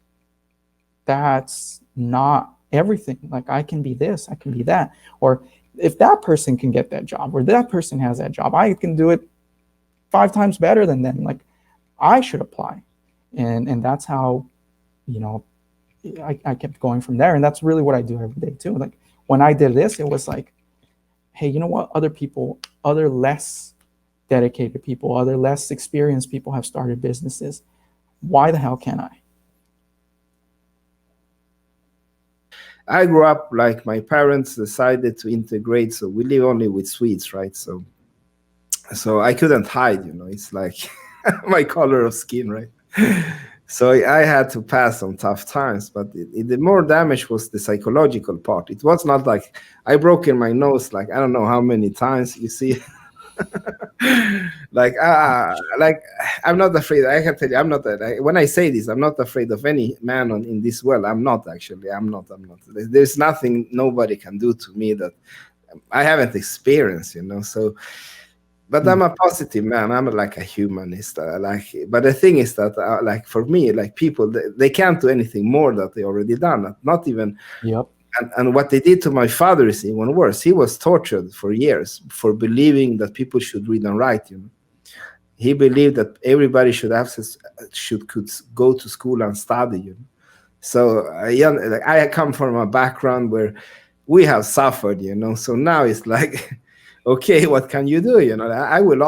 that's not everything. Like, I can be this, I can be that. Or if that person can get that job, or that person has that job, I can do it 5 times better than them. Like, I should apply. And that's how, I kept going from there. And that's really what I do every day too. Like, when I did this, it was like, hey, you know what? Other people, other less dedicated people, other less experienced people have started businesses. Why the hell can't I? I grew up like my parents decided to integrate, so we live only with Swedes, right? So I couldn't hide, it's like my color of skin, right? So I had to pass some tough times, but the more damage was the psychological part. It was not like I broken my nose like I don't know how many times, you see. like I'm not afraid. I can tell you, I'm not. When I say this, I'm not afraid of any man in this world. I'm not actually. I'm not. There's nothing nobody can do to me that I haven't experienced. So. But I'm a positive man. I'm like a humanist. But the thing is that, like for me, like people, they can't do anything more that they already done. Not even. Yep. And what they did to my father is even worse. He was tortured for years for believing that people should read and write. He believed that everybody could go to school and study. So I come from a background where we have suffered. So now it's like, okay, what can you do? I will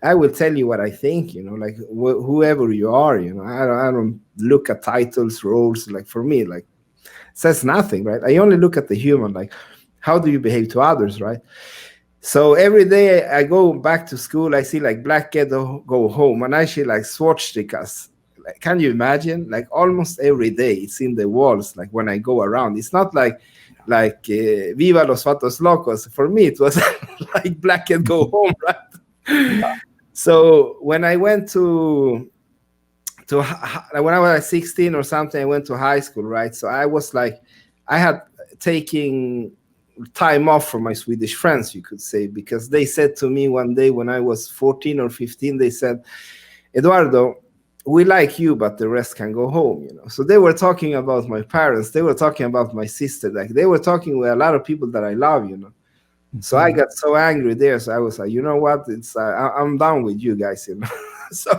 I will tell you what I think. Like whoever you are. I don't look at titles, roles. Like for me, like. Says nothing, right? I only look at the human, like how do you behave to others, right? So every day I go back to school, I see like black kid go home, and I see like swastikas. Like, can you imagine? Like almost every day it's in the walls. Like when I go around, it's not like Viva los Vatos Locos. For me, it was like black kid go home, right? Yeah. So when I went when I was 16 or something, I went to high school, right? So I was like, I had taken time off from my Swedish friends, you could say, because they said to me one day when I was 14 or 15, they said, Eduardo, we like you, but the rest can go home, So they were talking about my parents. They were talking about my sister. Like they were talking with a lot of people that I love, Mm-hmm. So I got so angry there. So I was like, you know what? I'm done with you guys, So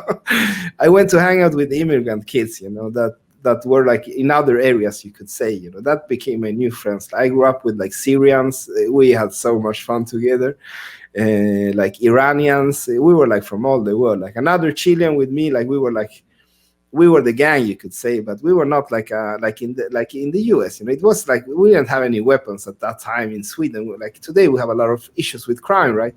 I went to hang out with immigrant kids, that that were like in other areas, you could say, that became my new friends. I grew up with like Syrians. We had so much fun together. Like Iranians, we were like from all the world. Like another Chilean with me, like we were the gang, you could say, but we were not like in the US. It was like we didn't have any weapons at that time in Sweden. Like today, we have a lot of issues with crime, right?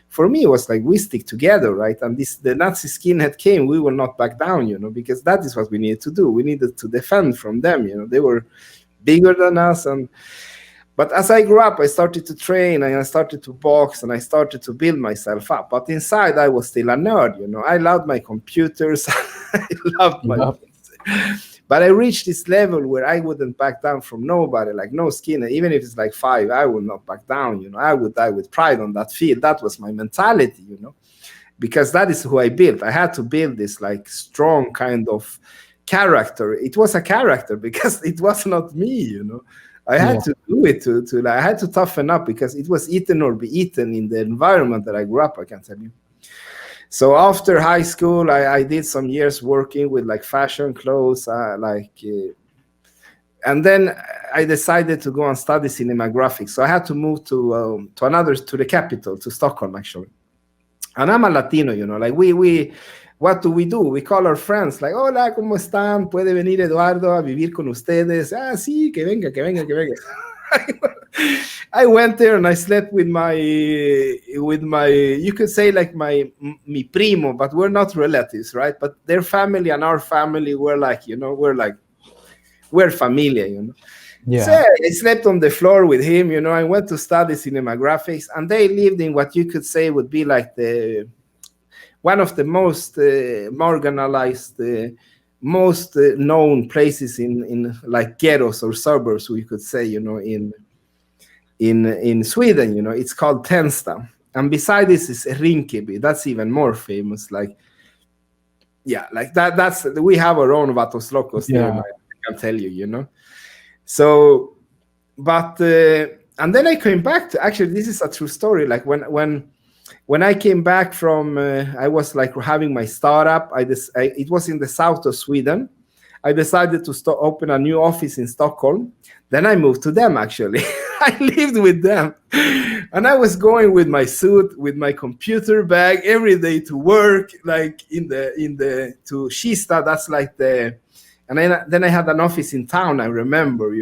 For me, it was like we stick together, right? And the Nazi skinhead came, we will not back down, because that is what we needed to do. We needed to defend from them. They were bigger than us, but as I grew up, I started to train and I started to box and I started to build myself up. But inside, I was still a nerd. I loved my computers. I loved my. But I reached this level where I wouldn't back down from nobody, like no skinhead. Even if it's like 5, I would not back down. I would die with pride on that field. That was my mentality, because that is who I built. I had to build this like strong kind of character. It was a character because it was not me, I had to do it to I had to toughen up because it was eaten or be eaten in the environment that I grew up, I can tell you. So after high school, I did some years working with like fashion clothes, and then I decided to go and study cinematographics. So I had to move to the capital, to Stockholm, actually. And I'm a Latino, like we what do? We call our friends, like, hola, ¿cómo están? ¿Puede venir Eduardo a vivir con ustedes? Ah, sí, que venga. I went there and I slept with my, you could say like mi primo, but we're not relatives, right? But their family and our family were like, we're familia, Yeah. So I slept on the floor with him, I went to study cinematographics, and they lived in what you could say would be like one of the most marginalized, most known places in like ghettos or suburbs, we could say, in Sweden, it's called Tensta. And beside this is Rinkeby. That's even more famous. Like, yeah, like that's we have our own Vatos Locos there, I can tell you, So, but and then I came back to, actually, this is a true story. Like when I came back from, I was like having my startup. It was in the south of Sweden. I decided to open a new office in Stockholm. Then I moved to them, actually. I lived with them. And I was going with my suit, with my computer bag every day to work, like to Kista. That's like and then I had an office in town, I remember,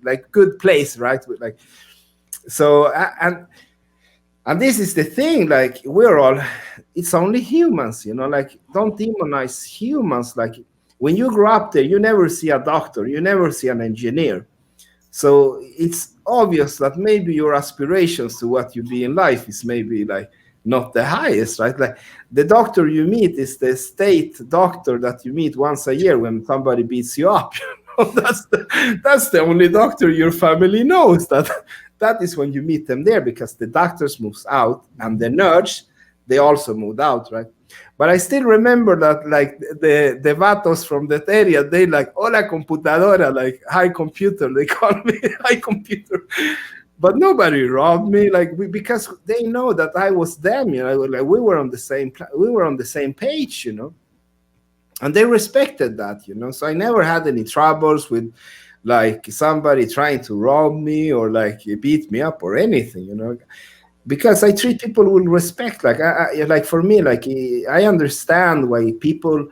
like good place, right? Like, so, and this is the thing, like it's only humans, like don't demonize humans. Like when you grow up there, you never see a doctor, you never see an engineer. So it's obvious that maybe your aspirations to what you be in life is maybe like not the highest, right? Like the doctor you meet is the state doctor that you meet once a year when somebody beats you up. That's the only doctor your family knows. That is when you meet them there, because the doctors moves out and the nurse, they also moved out, right? But I still remember that, like the vatos from that area, they like, hola computadora, like hi computer, they call me hi computer. But nobody robbed me, like because they know that I was them, like we were on the same page, and they respected that, So I never had any troubles with like somebody trying to rob me or like beat me up or anything, because I treat people with respect. Like like for me, like I understand why people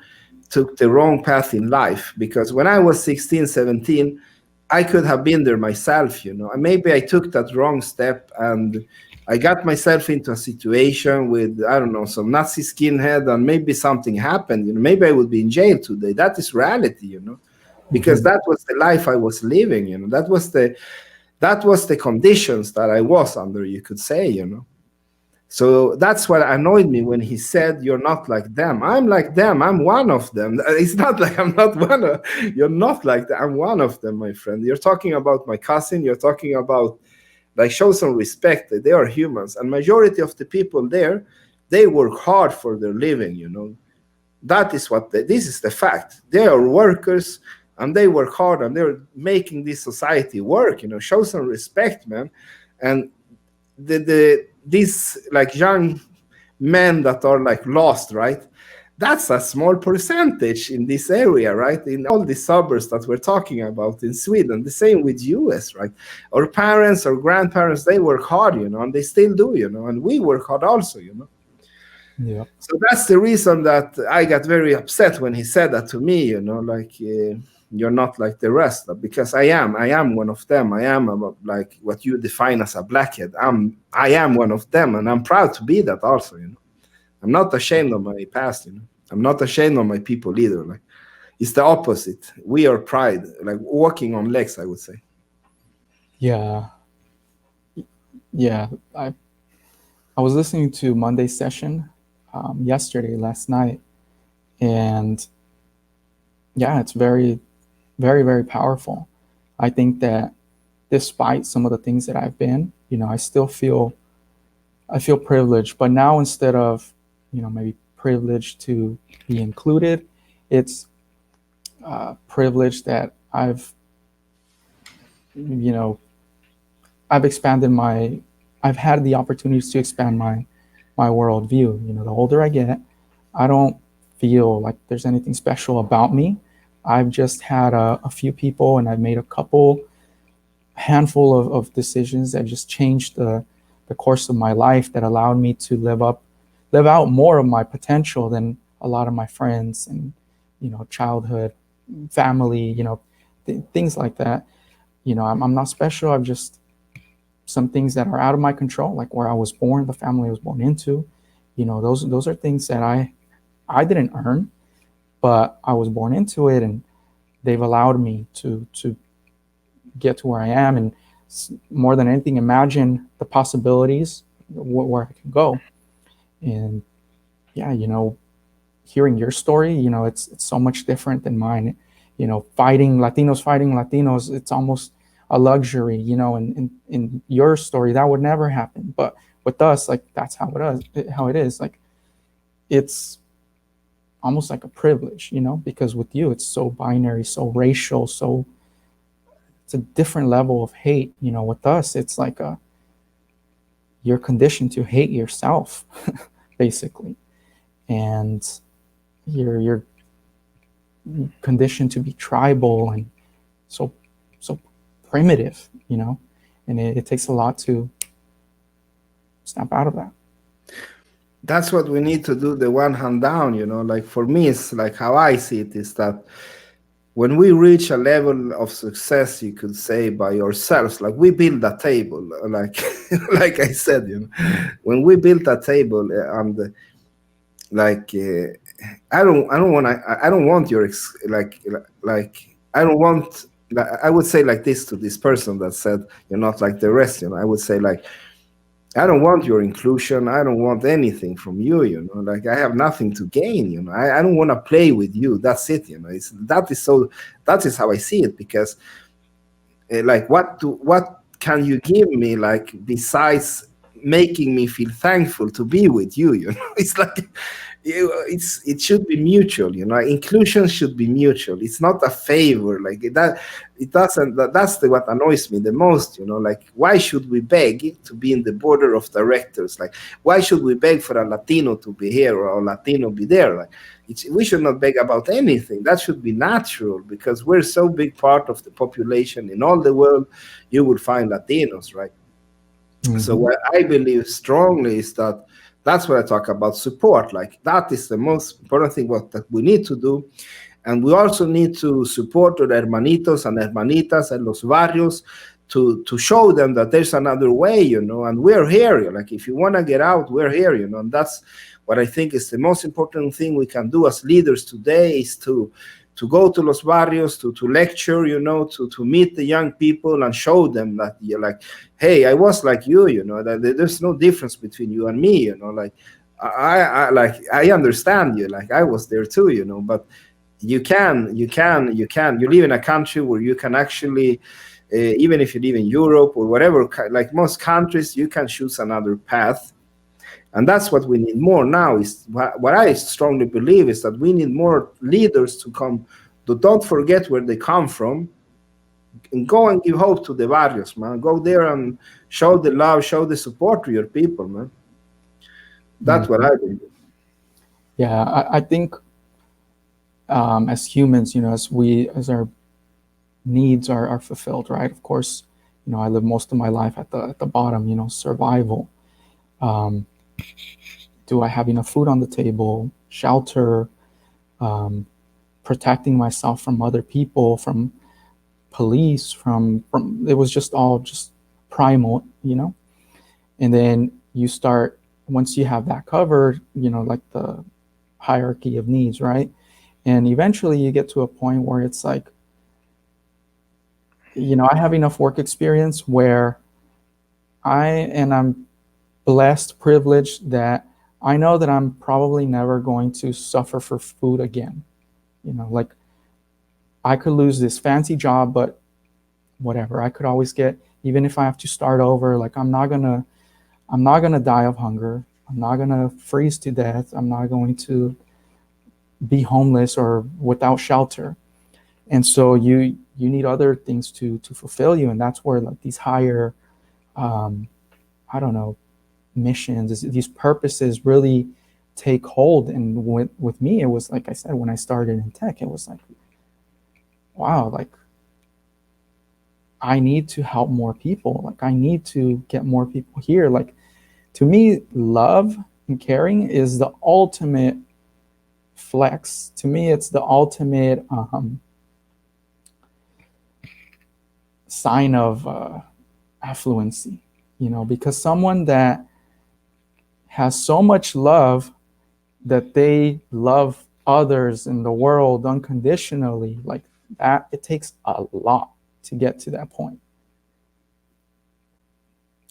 took the wrong path in life, because when I was 16, 17, I could have been there myself, and maybe I took that wrong step and I got myself into a situation with, I don't know, some Nazi skinhead, and maybe something happened, maybe I would be in jail today. That is reality, because that was the life I was living, that was the conditions that I was under, you could say, So that's what annoyed me when he said, you're not like them. I'm like them. I'm one of them. It's not like I'm not one of, you're not like that. I'm one of them, my friend. You're talking about my cousin. You're talking about, like, show some respect. They are humans. And majority of the people there, they work hard for their living, That is this is the fact. They are workers and they work hard and they're making this society work, show some respect, man. And these like young men that are like lost, right? that's a small percentage in this area, right? In all the suburbs that we're talking about in Sweden. The same with US, right? Our parents or grandparents, they work hard, and they still do, and we work hard also, Yeah. So that's the reason that I got very upset when he said that to me, like, you're not like the rest, because I am one of them. I am like what you define as a blackhead. I am one of them, and I'm proud to be that also, I'm not ashamed of my past, I'm not ashamed of my people either. Like, it's the opposite. We are pride, like walking on legs, I would say. Yeah. Yeah. I was listening to Monday's session last night, and yeah, it's very, very, very powerful. I think that despite some of the things that I've been, I feel privileged, but now instead of, maybe privileged to be included, it's privilege that I've expanded I've had the opportunities to expand my worldview. The older I get, I don't feel like there's anything special about me. I've just had a few people, and I've made a handful of decisions that just changed the course of my life, that allowed me to live out more of my potential than a lot of my friends and, childhood, family, things like that. I'm not special. I've just some things that are out of my control, like where I was born, the family I was born into. Those are things that I didn't earn, but I was born into it, and they've allowed me to get to where I am, and more than anything, imagine the possibilities where I can go. And yeah, hearing your story, it's so much different than mine. Fighting Latinos, it's almost a luxury. In your story, that would never happen. But with us, like, that's how it is. Like, it's almost like a privilege, because with you, it's so binary, so racial, it's a different level of hate. With us, it's like you're conditioned to hate yourself, basically, and you're conditioned to be tribal and so primitive, and it takes a lot to snap out of that. That's what we need to do, the one hand down, like for me, it's like how I see it is that when we reach a level of success, you could say, by ourselves, like we build a table, like like I said, when we built a table, and like I don't want your I don't want, I would say like this to this person that said you're not like the rest. I would say, like, I don't want your inclusion. I don't want anything from you. Like, I have nothing to gain. I don't want to play with you. That's it. That is how I see it, because like, what can you give me, like, besides making me feel thankful to be with you? It's like, it should be mutual. Inclusion should be mutual. It's not a favor like that. It doesn't. That's what annoys me the most. Like, why should we beg to be in the board of directors? Like, why should we beg for a Latino to be here or a Latino be there? Like, we should not beg about anything. That should be natural, because we're so big part of the population in all the world. You will find Latinos, right? Mm-hmm. So what I believe strongly is that that's what I talk about, support. Like, that is the most important thing that we need to do. And we also need to support our hermanitos and hermanitas en los barrios to show them that there's another way, and we're here. Like, if you want to get out, we're here, and that's what I think is the most important thing we can do as leaders today, is to go to los barrios, to lecture, to meet the young people and show them that you're like, hey, I was like you, that there's no difference between you and me, like, I understand you, like, I was there too, but you live in a country where you can actually, even if you live in Europe or whatever, like most countries, you can choose another path. And that's what we need more now. Is what I strongly believe is that we need more leaders to come. Don't forget where they come from, and go and give hope to the barrios, man. Go there and show the love, show the support to your people, man. That's what I believe. Yeah, I think as humans, as our needs are fulfilled, right? Of course, I live most of my life at the bottom, survival. Um, do I have enough food on the table? Shelter, um, protecting myself from other people, from police, from it was just all just primal. And then you start, once you have that covered, like the hierarchy of needs, right? And eventually you get to a point where it's like, I have enough work experience where I'm blessed, privileged that I know that I'm probably never going to suffer for food again. Like I could lose this fancy job, but whatever. I could always get, even if I have to start over, like I'm not gonna die of hunger. I'm not gonna freeze to death. I'm not going to be homeless or without shelter. And so you need other things to fulfill you, and that's where like these higher, um, I don't know, missions, these purposes really take hold. And with me, it was like I said, when I started in tech, it was like, wow, like I need to help more people. Like I need to get more people here. Like to me, love and caring is the ultimate flex. To me, it's the ultimate sign of affluency. Because someone that has so much love that they love others in the world unconditionally, like that, it takes a lot to get to that point.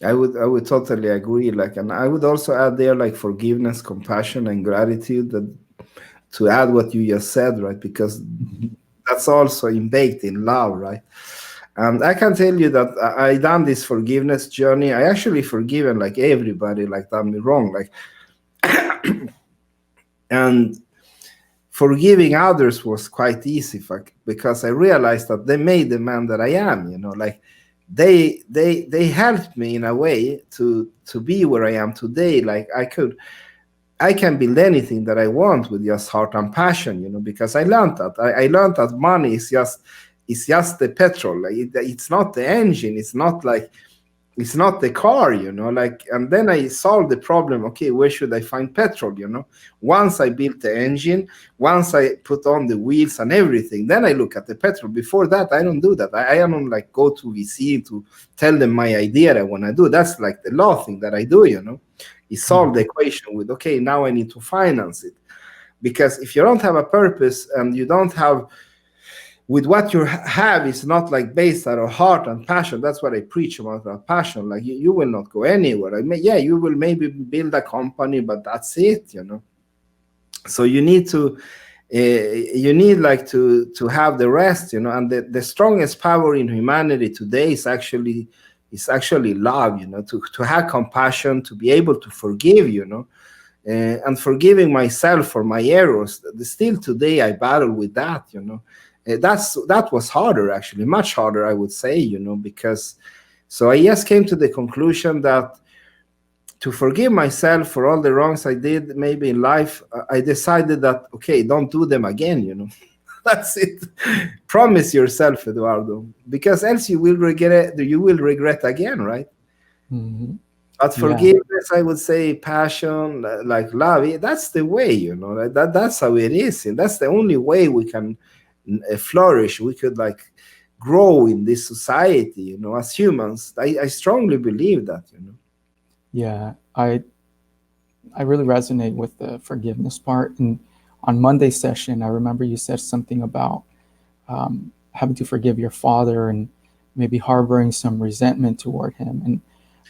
I would totally agree. Like, and I would also add there like forgiveness, compassion, and gratitude. That to add what you just said, right? Because that's also baked in love, right? And I can tell you that I done this forgiveness journey. I actually forgiven like everybody, like done me wrong, like, and forgiving others was quite easy because I realized that they made the man that I am. Like they helped me in a way to be where I am today. Like I can build anything that I want with just heart and passion, because I learned that. I learned that money is just the petrol. Like it's not the engine. It's not the car, like, and then I solved the problem. Okay, where should I find petrol? Once I built the engine, once I put on the wheels and everything, then I look at the petrol. Before that, I don't do that. I don't like go to VC to tell them my idea I want to do. That's like the law thing that I do, You solve the equation with, okay, now I need to finance it. Because if you don't have a purpose and you don't have, with what you have is not like based out of heart and passion. That's what I preach about passion. Like you will not go anywhere. Yeah, you will maybe build a company, but that's it, So you need to, like to have the rest, And the strongest power in humanity today is actually love, to have compassion, to be able to forgive, and forgiving myself for my errors. Still today, I battle with that, that was harder, actually, much harder, I would say, because so I just came to the conclusion that to forgive myself for all the wrongs I did maybe in life, I decided that, okay, don't do them again, That's it. Promise yourself, Eduardo, because else you will regret again, right? Mm-hmm. But forgiveness, I would say, passion, like love, that's the way, that's how it is, and that's the only way we can flourish. We could like grow in this society, as humans. I strongly believe that, Yeah, I really resonate with the forgiveness part. And on Monday's session, I remember you said something about having to forgive your father and maybe harboring some resentment toward him. And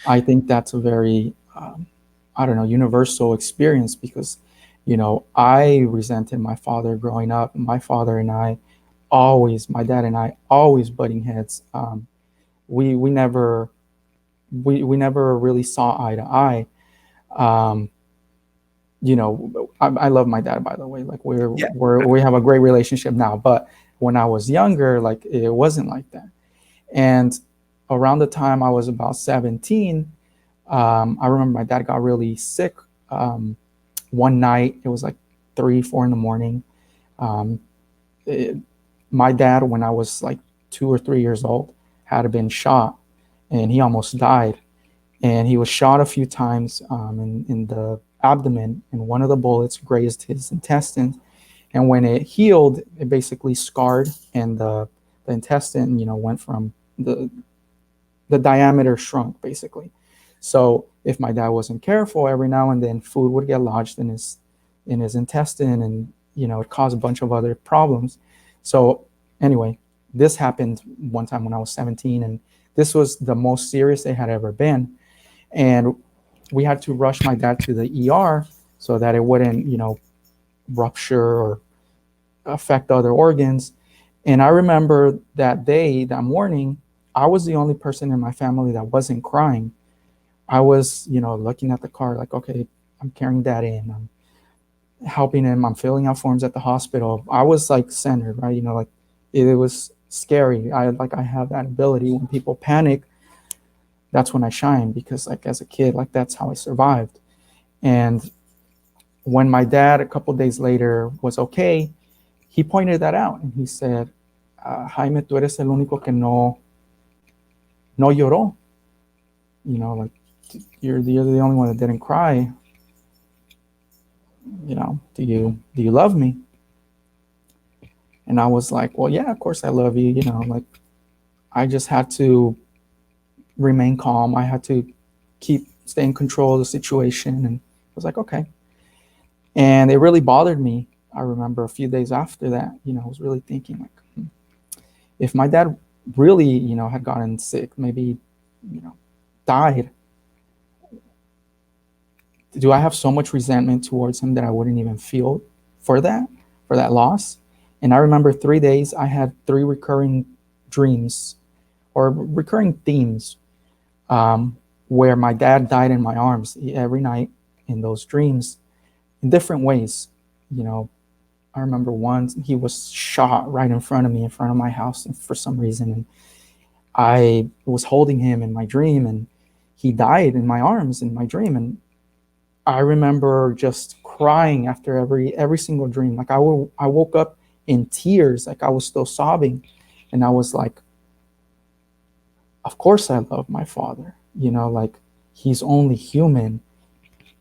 I think that's a very, I don't know, universal experience because, I resented my father growing up. My father and I my dad and I always butting heads. We never, we never really saw eye to eye. Um, I love my dad, by the way. Like we have a great relationship now. But when I was younger, like it wasn't like that. And around the time I was about 17, I remember my dad got really sick one night. It was like 3, 4 in the morning. Um, it, my dad, when I was like 2 or 3 years old, had been shot, and he almost died. And he was shot a few times in the abdomen, and one of the bullets grazed his intestines. And when it healed, it basically scarred, and the intestine, went from the diameter shrunk basically. So if my dad wasn't careful, every now and then food would get lodged in his intestine, and it caused a bunch of other problems. So anyway, this happened one time when I was 17, and this was the most serious they had ever been. And we had to rush my dad to the ER so that it wouldn't, rupture or affect other organs. And I remember that day, that morning, I was the only person in my family that wasn't crying. I was, looking at the car like, okay, I'm carrying dad in, I'm helping him, I'm filling out forms at the hospital. I was like centered, right? Like it was scary. I have that ability. When people panic, that's when I shine, because like as a kid, like that's how I survived. And when my dad a couple of days later was okay, he pointed that out, and he said, Jaime, tú eres el único que no lloró. Like you're the only one that didn't cry. Do you love me? And I was like, well, yeah, of course I love you. Like I just had to remain calm. I had to stay in control of the situation. And I was like, okay. And it really bothered me. I remember a few days after that, I was really thinking like, if my dad really, had gotten sick, maybe, died, do I have so much resentment towards him that I wouldn't even feel for that loss? And I remember 3 days, I had 3 recurring dreams or recurring themes where my dad died in my arms every night in those dreams in different ways. I remember once he was shot right in front of me, in front of my house, and for some reason, and I was holding him in my dream, and he died in my arms in my dream. And I remember just crying after every single dream. Like I woke up in tears, like I was still sobbing, and I was like, of course I love my father. Like he's only human.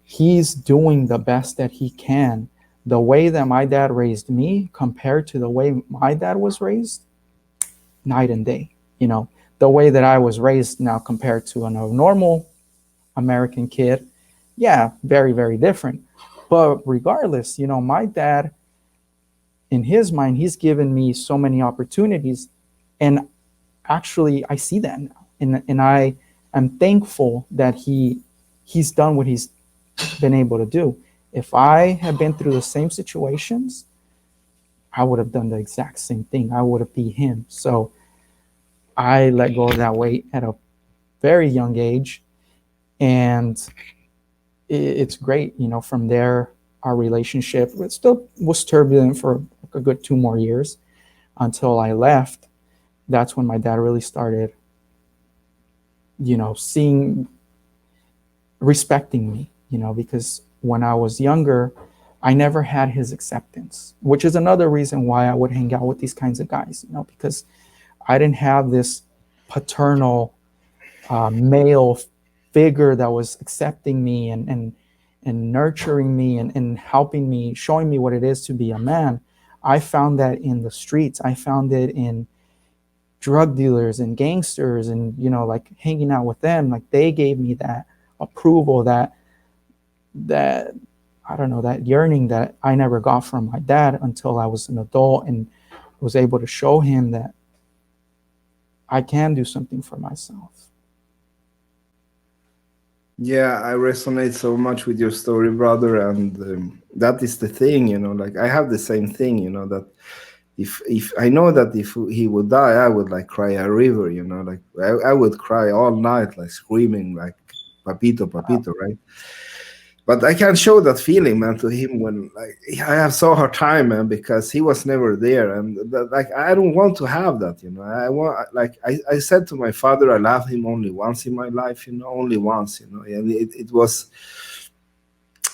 He's doing the best that he can. The way that my dad raised me compared to the way my dad was raised, night and day. The way that I was raised now compared to a normal American kid, yeah, very, very different. But regardless, my dad, in his mind, he's given me so many opportunities. And actually, I see that now. And I am thankful that he's done what he's been able to do. If I had been through the same situations, I would have done the exact same thing. I would have been him. So I let go of that weight at a very young age. And it's great. From there, our relationship, it still was turbulent for a good 2 more years until I left. That's when my dad really started, respecting me, because when I was younger, I never had his acceptance, which is another reason why I would hang out with these kinds of guys, because I didn't have this paternal male figure that was accepting me and nurturing me and helping me, showing me what it is to be a man. I found that in the streets. I found it in drug dealers and gangsters, and like hanging out with them. Like they gave me that approval, that I don't know, that yearning that I never got from my dad until I was an adult and was able to show him that I can do something for myself. Yeah, I resonate so much with your story, brother, and that is the thing, like I have the same thing, that if I know that if he would die, I would like cry a river, like I would cry all night, like screaming, like papito, papito, right? But I can't show that feeling, man, to him when like I have so hard time, man, because he was never there, and like I don't want to have that, I want, like I said to my father, I loved him only once in my life, only once, and it was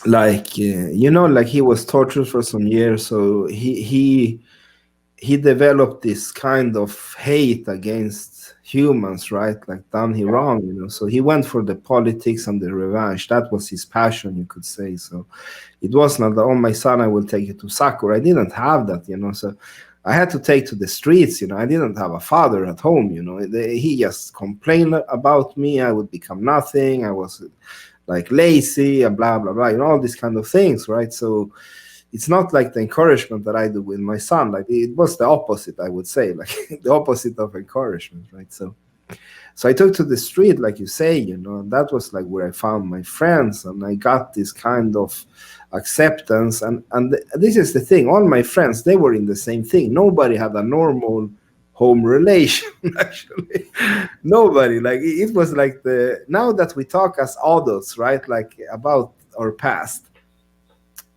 like like he was tortured for some years, so he developed this kind of hate against humans, right? Like done he wrong, so he went for the politics and the revenge. That was his passion, you could say. So it was not the, oh, my son, I will take you to soccer. I didn't have that, so I had to take to the streets. I didn't have a father at home. He just complained about me. I would become nothing. I was like lazy and blah blah blah, all these kind of things, right? So it's not like the encouragement that I do with my son. Like it was the opposite, I would say, like the opposite of encouragement, right? So I took to the street, like you say, and that was like where I found my friends, and I got this kind of acceptance. And this is the thing: all my friends, they were in the same thing. Nobody had a normal home relation, actually. Nobody. Like it was like now that we talk as adults, right? Like about our past.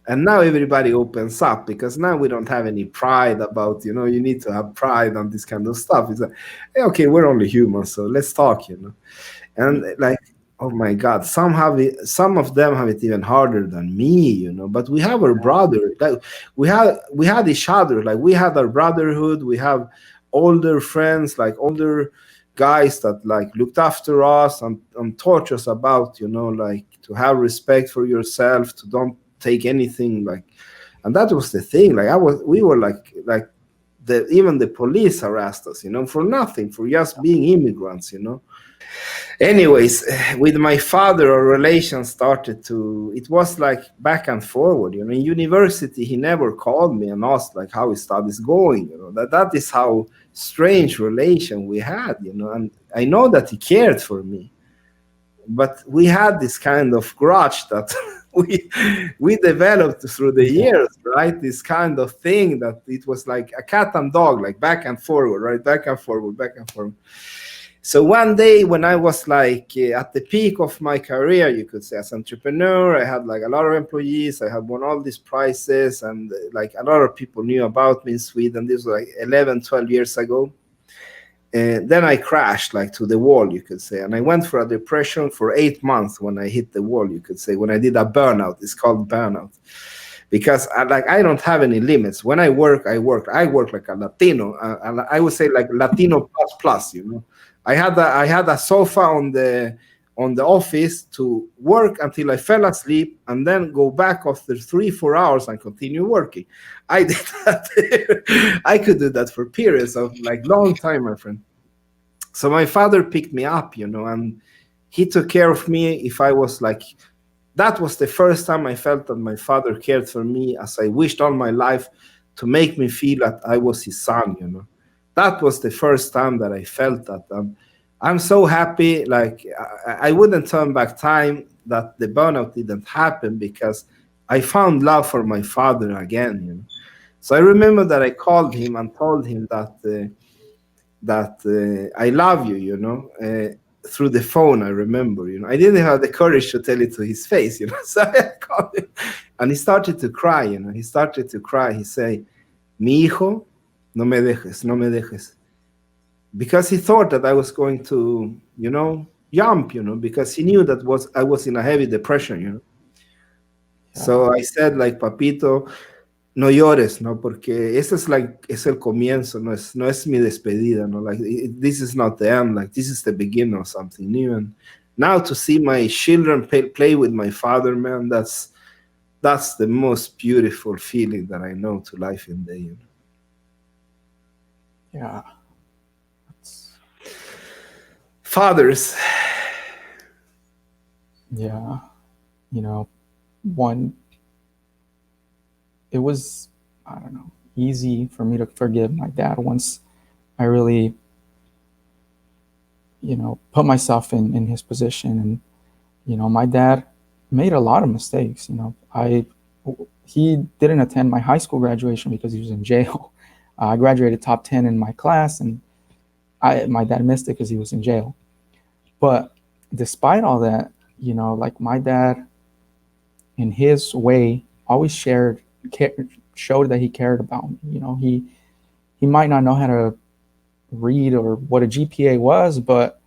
And now everybody opens up, because now we don't have any pride about, you need to have pride on this kind of stuff. It's like, hey, okay, we're only humans, so let's talk. And like, oh my God, some of them have it even harder than me. But we have our brother, like we had each other, like we had our brotherhood. We have older friends, like older guys that like looked after us and taught us about, like to have respect for yourself, to don't take anything, like. And that was the thing, like we were like even the police harassed us, for nothing, for just being immigrants. Anyways, with my father, our relation started to, it was like back and forward. In university, he never called me and asked like how his studies going. That is how strange relation we had. And I know that he cared for me, but we had this kind of grudge that we developed through the years, right? This kind of thing that it was like a cat and dog, like back and forward, right? Back and forward, back and forward. So one day when I was like at the peak of my career, you could say, as an entrepreneur, I had like a lot of employees. I had won all these prizes, and like a lot of people knew about me in Sweden. This was like 11, 12 years ago. And then I crashed like to the wall, you could say. And I went for a depression for 8 months when I hit the wall, you could say, when I did a burnout. It's called burnout. Because I don't have any limits. When I work, I work like a Latino. And I would say like Latino plus. I had a sofa on the office to work until I fell asleep, and then go back after 3-4 hours and continue working. I did that. I could do that for periods of like long time, my friend. So my father picked me up, and he took care of me. If I was like, that was the first time I felt that my father cared for me as I wished all my life, to make me feel that I was his son. That was the first time that I felt that. I'm so happy. Like I wouldn't turn back time that the burnout didn't happen, because I found love for my father again. So I remember that I called him and told him that I love you. Through the phone. I remember, I didn't have the courage to tell it to his face, So I called him, and he started to cry. He started to cry. He said, "Mi hijo, no me dejes, no me dejes," because he thought that I was going to, jump, because he knew that I was in a heavy depression. So I said, like, papito, no llores, ¿no? Porque ese es el comienzo, no es mi despedida, ¿no? Like, this is not the end, like, this is the beginning of something new. And now to see my children play with my father, man, that's the most beautiful feeling that I know to life in the. Yeah. Fathers. Yeah. One, it was, I don't know, easy for me to forgive my dad once I really, put myself in his position. And, my dad made a lot of mistakes. He didn't attend my high school graduation because he was in jail. I graduated top 10 in my class, and my dad missed it because he was in jail. But despite all that, like my dad, in his way, always showed that he cared about me. He might not know how to read or what a GPA was, but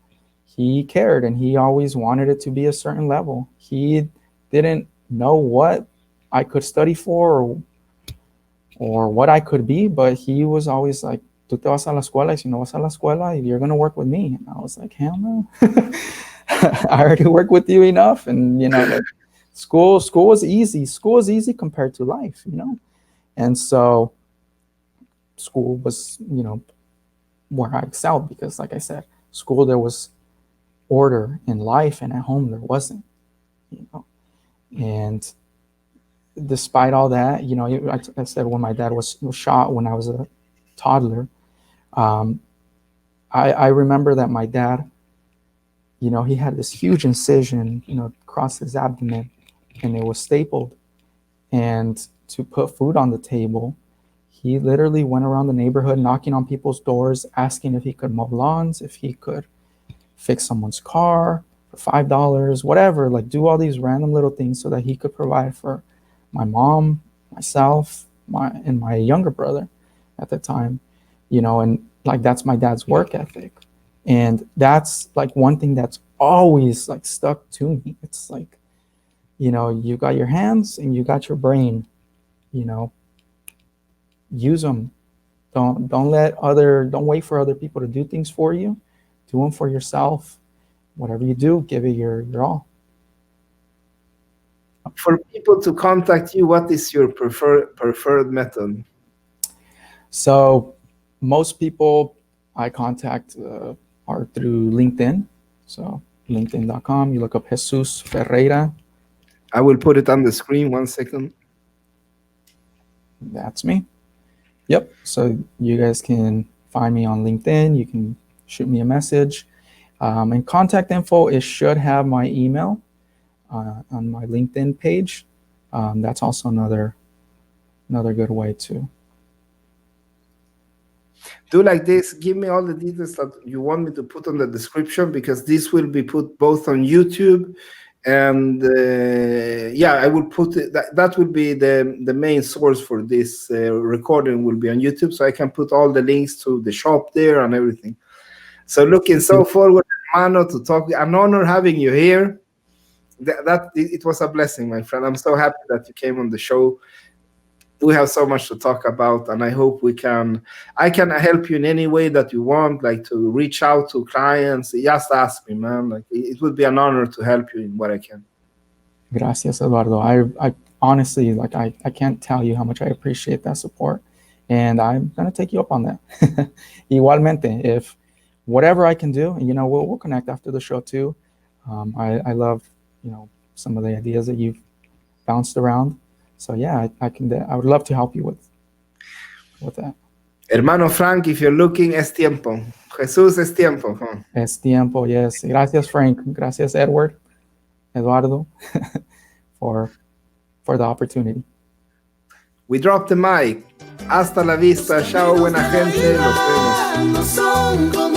he cared, and he always wanted it to be a certain level. He didn't know what I could study for or what I could be, but he was always like, tú te vas a la escuela, y si no vas a la escuela, you're going to work with me. And I was like, hell no. I already work with you enough. And, like, school was easy. School was easy compared to life, And so school was, where I excelled because, like I said, school, there was order in life, and at home there wasn't, And despite all that, I said when my dad was shot when I was a toddler, I remember that my dad, he had this huge incision, across his abdomen, and it was stapled. And to put food on the table, he literally went around the neighborhood knocking on people's doors, asking if he could mow lawns, if he could fix someone's car for $5, whatever, like do all these random little things so that he could provide for my mom, myself, and my younger brother at the time, and like that's my dad's work ethic. And that's like one thing that's always like stuck to me. It's like, you got your hands and you got your brain, use them. Don't wait for other people to do things for you. Do them for yourself. Whatever you do, give it your all. For people to contact you, what is your preferred method? So most people I contact are through LinkedIn. So linkedin.com, you look up Jesus Ferreyra. I will put it on the screen, 1 second. That's me. Yep. So you guys can find me on LinkedIn. You can shoot me a message. And contact info, it should have my email on my LinkedIn page. That's also another good way to do like this. Give me all the details that you want me to put on the description, because this will be put both on YouTube and I will put it, that will be the main source for this recording will be on YouTube, so I can put all the links to the shop there and everything. So looking so forward, hermano, to talk. An honor having you here. That it was a blessing, my friend. I'm so happy that you came on the show. We have so much to talk about, and I hope I can help you in any way that you want, like to reach out to clients. Just ask me, man. Like it would be an honor to help you in what I can. Gracias, Eduardo. I honestly, like, I can't tell you how much I appreciate that support, and I'm gonna take you up on that. Igualmente, if whatever I can do, and we'll connect after the show too. I love some of the ideas that you've bounced around. So yeah, I would love to help you with that. Hermano Frank, if you're looking, es tiempo. Jesús, es tiempo. Huh? Es tiempo, yes. Gracias, Frank. Gracias, Eduardo, for the opportunity. We drop the mic. Hasta la vista. Chao, buena gente. Nos vemos.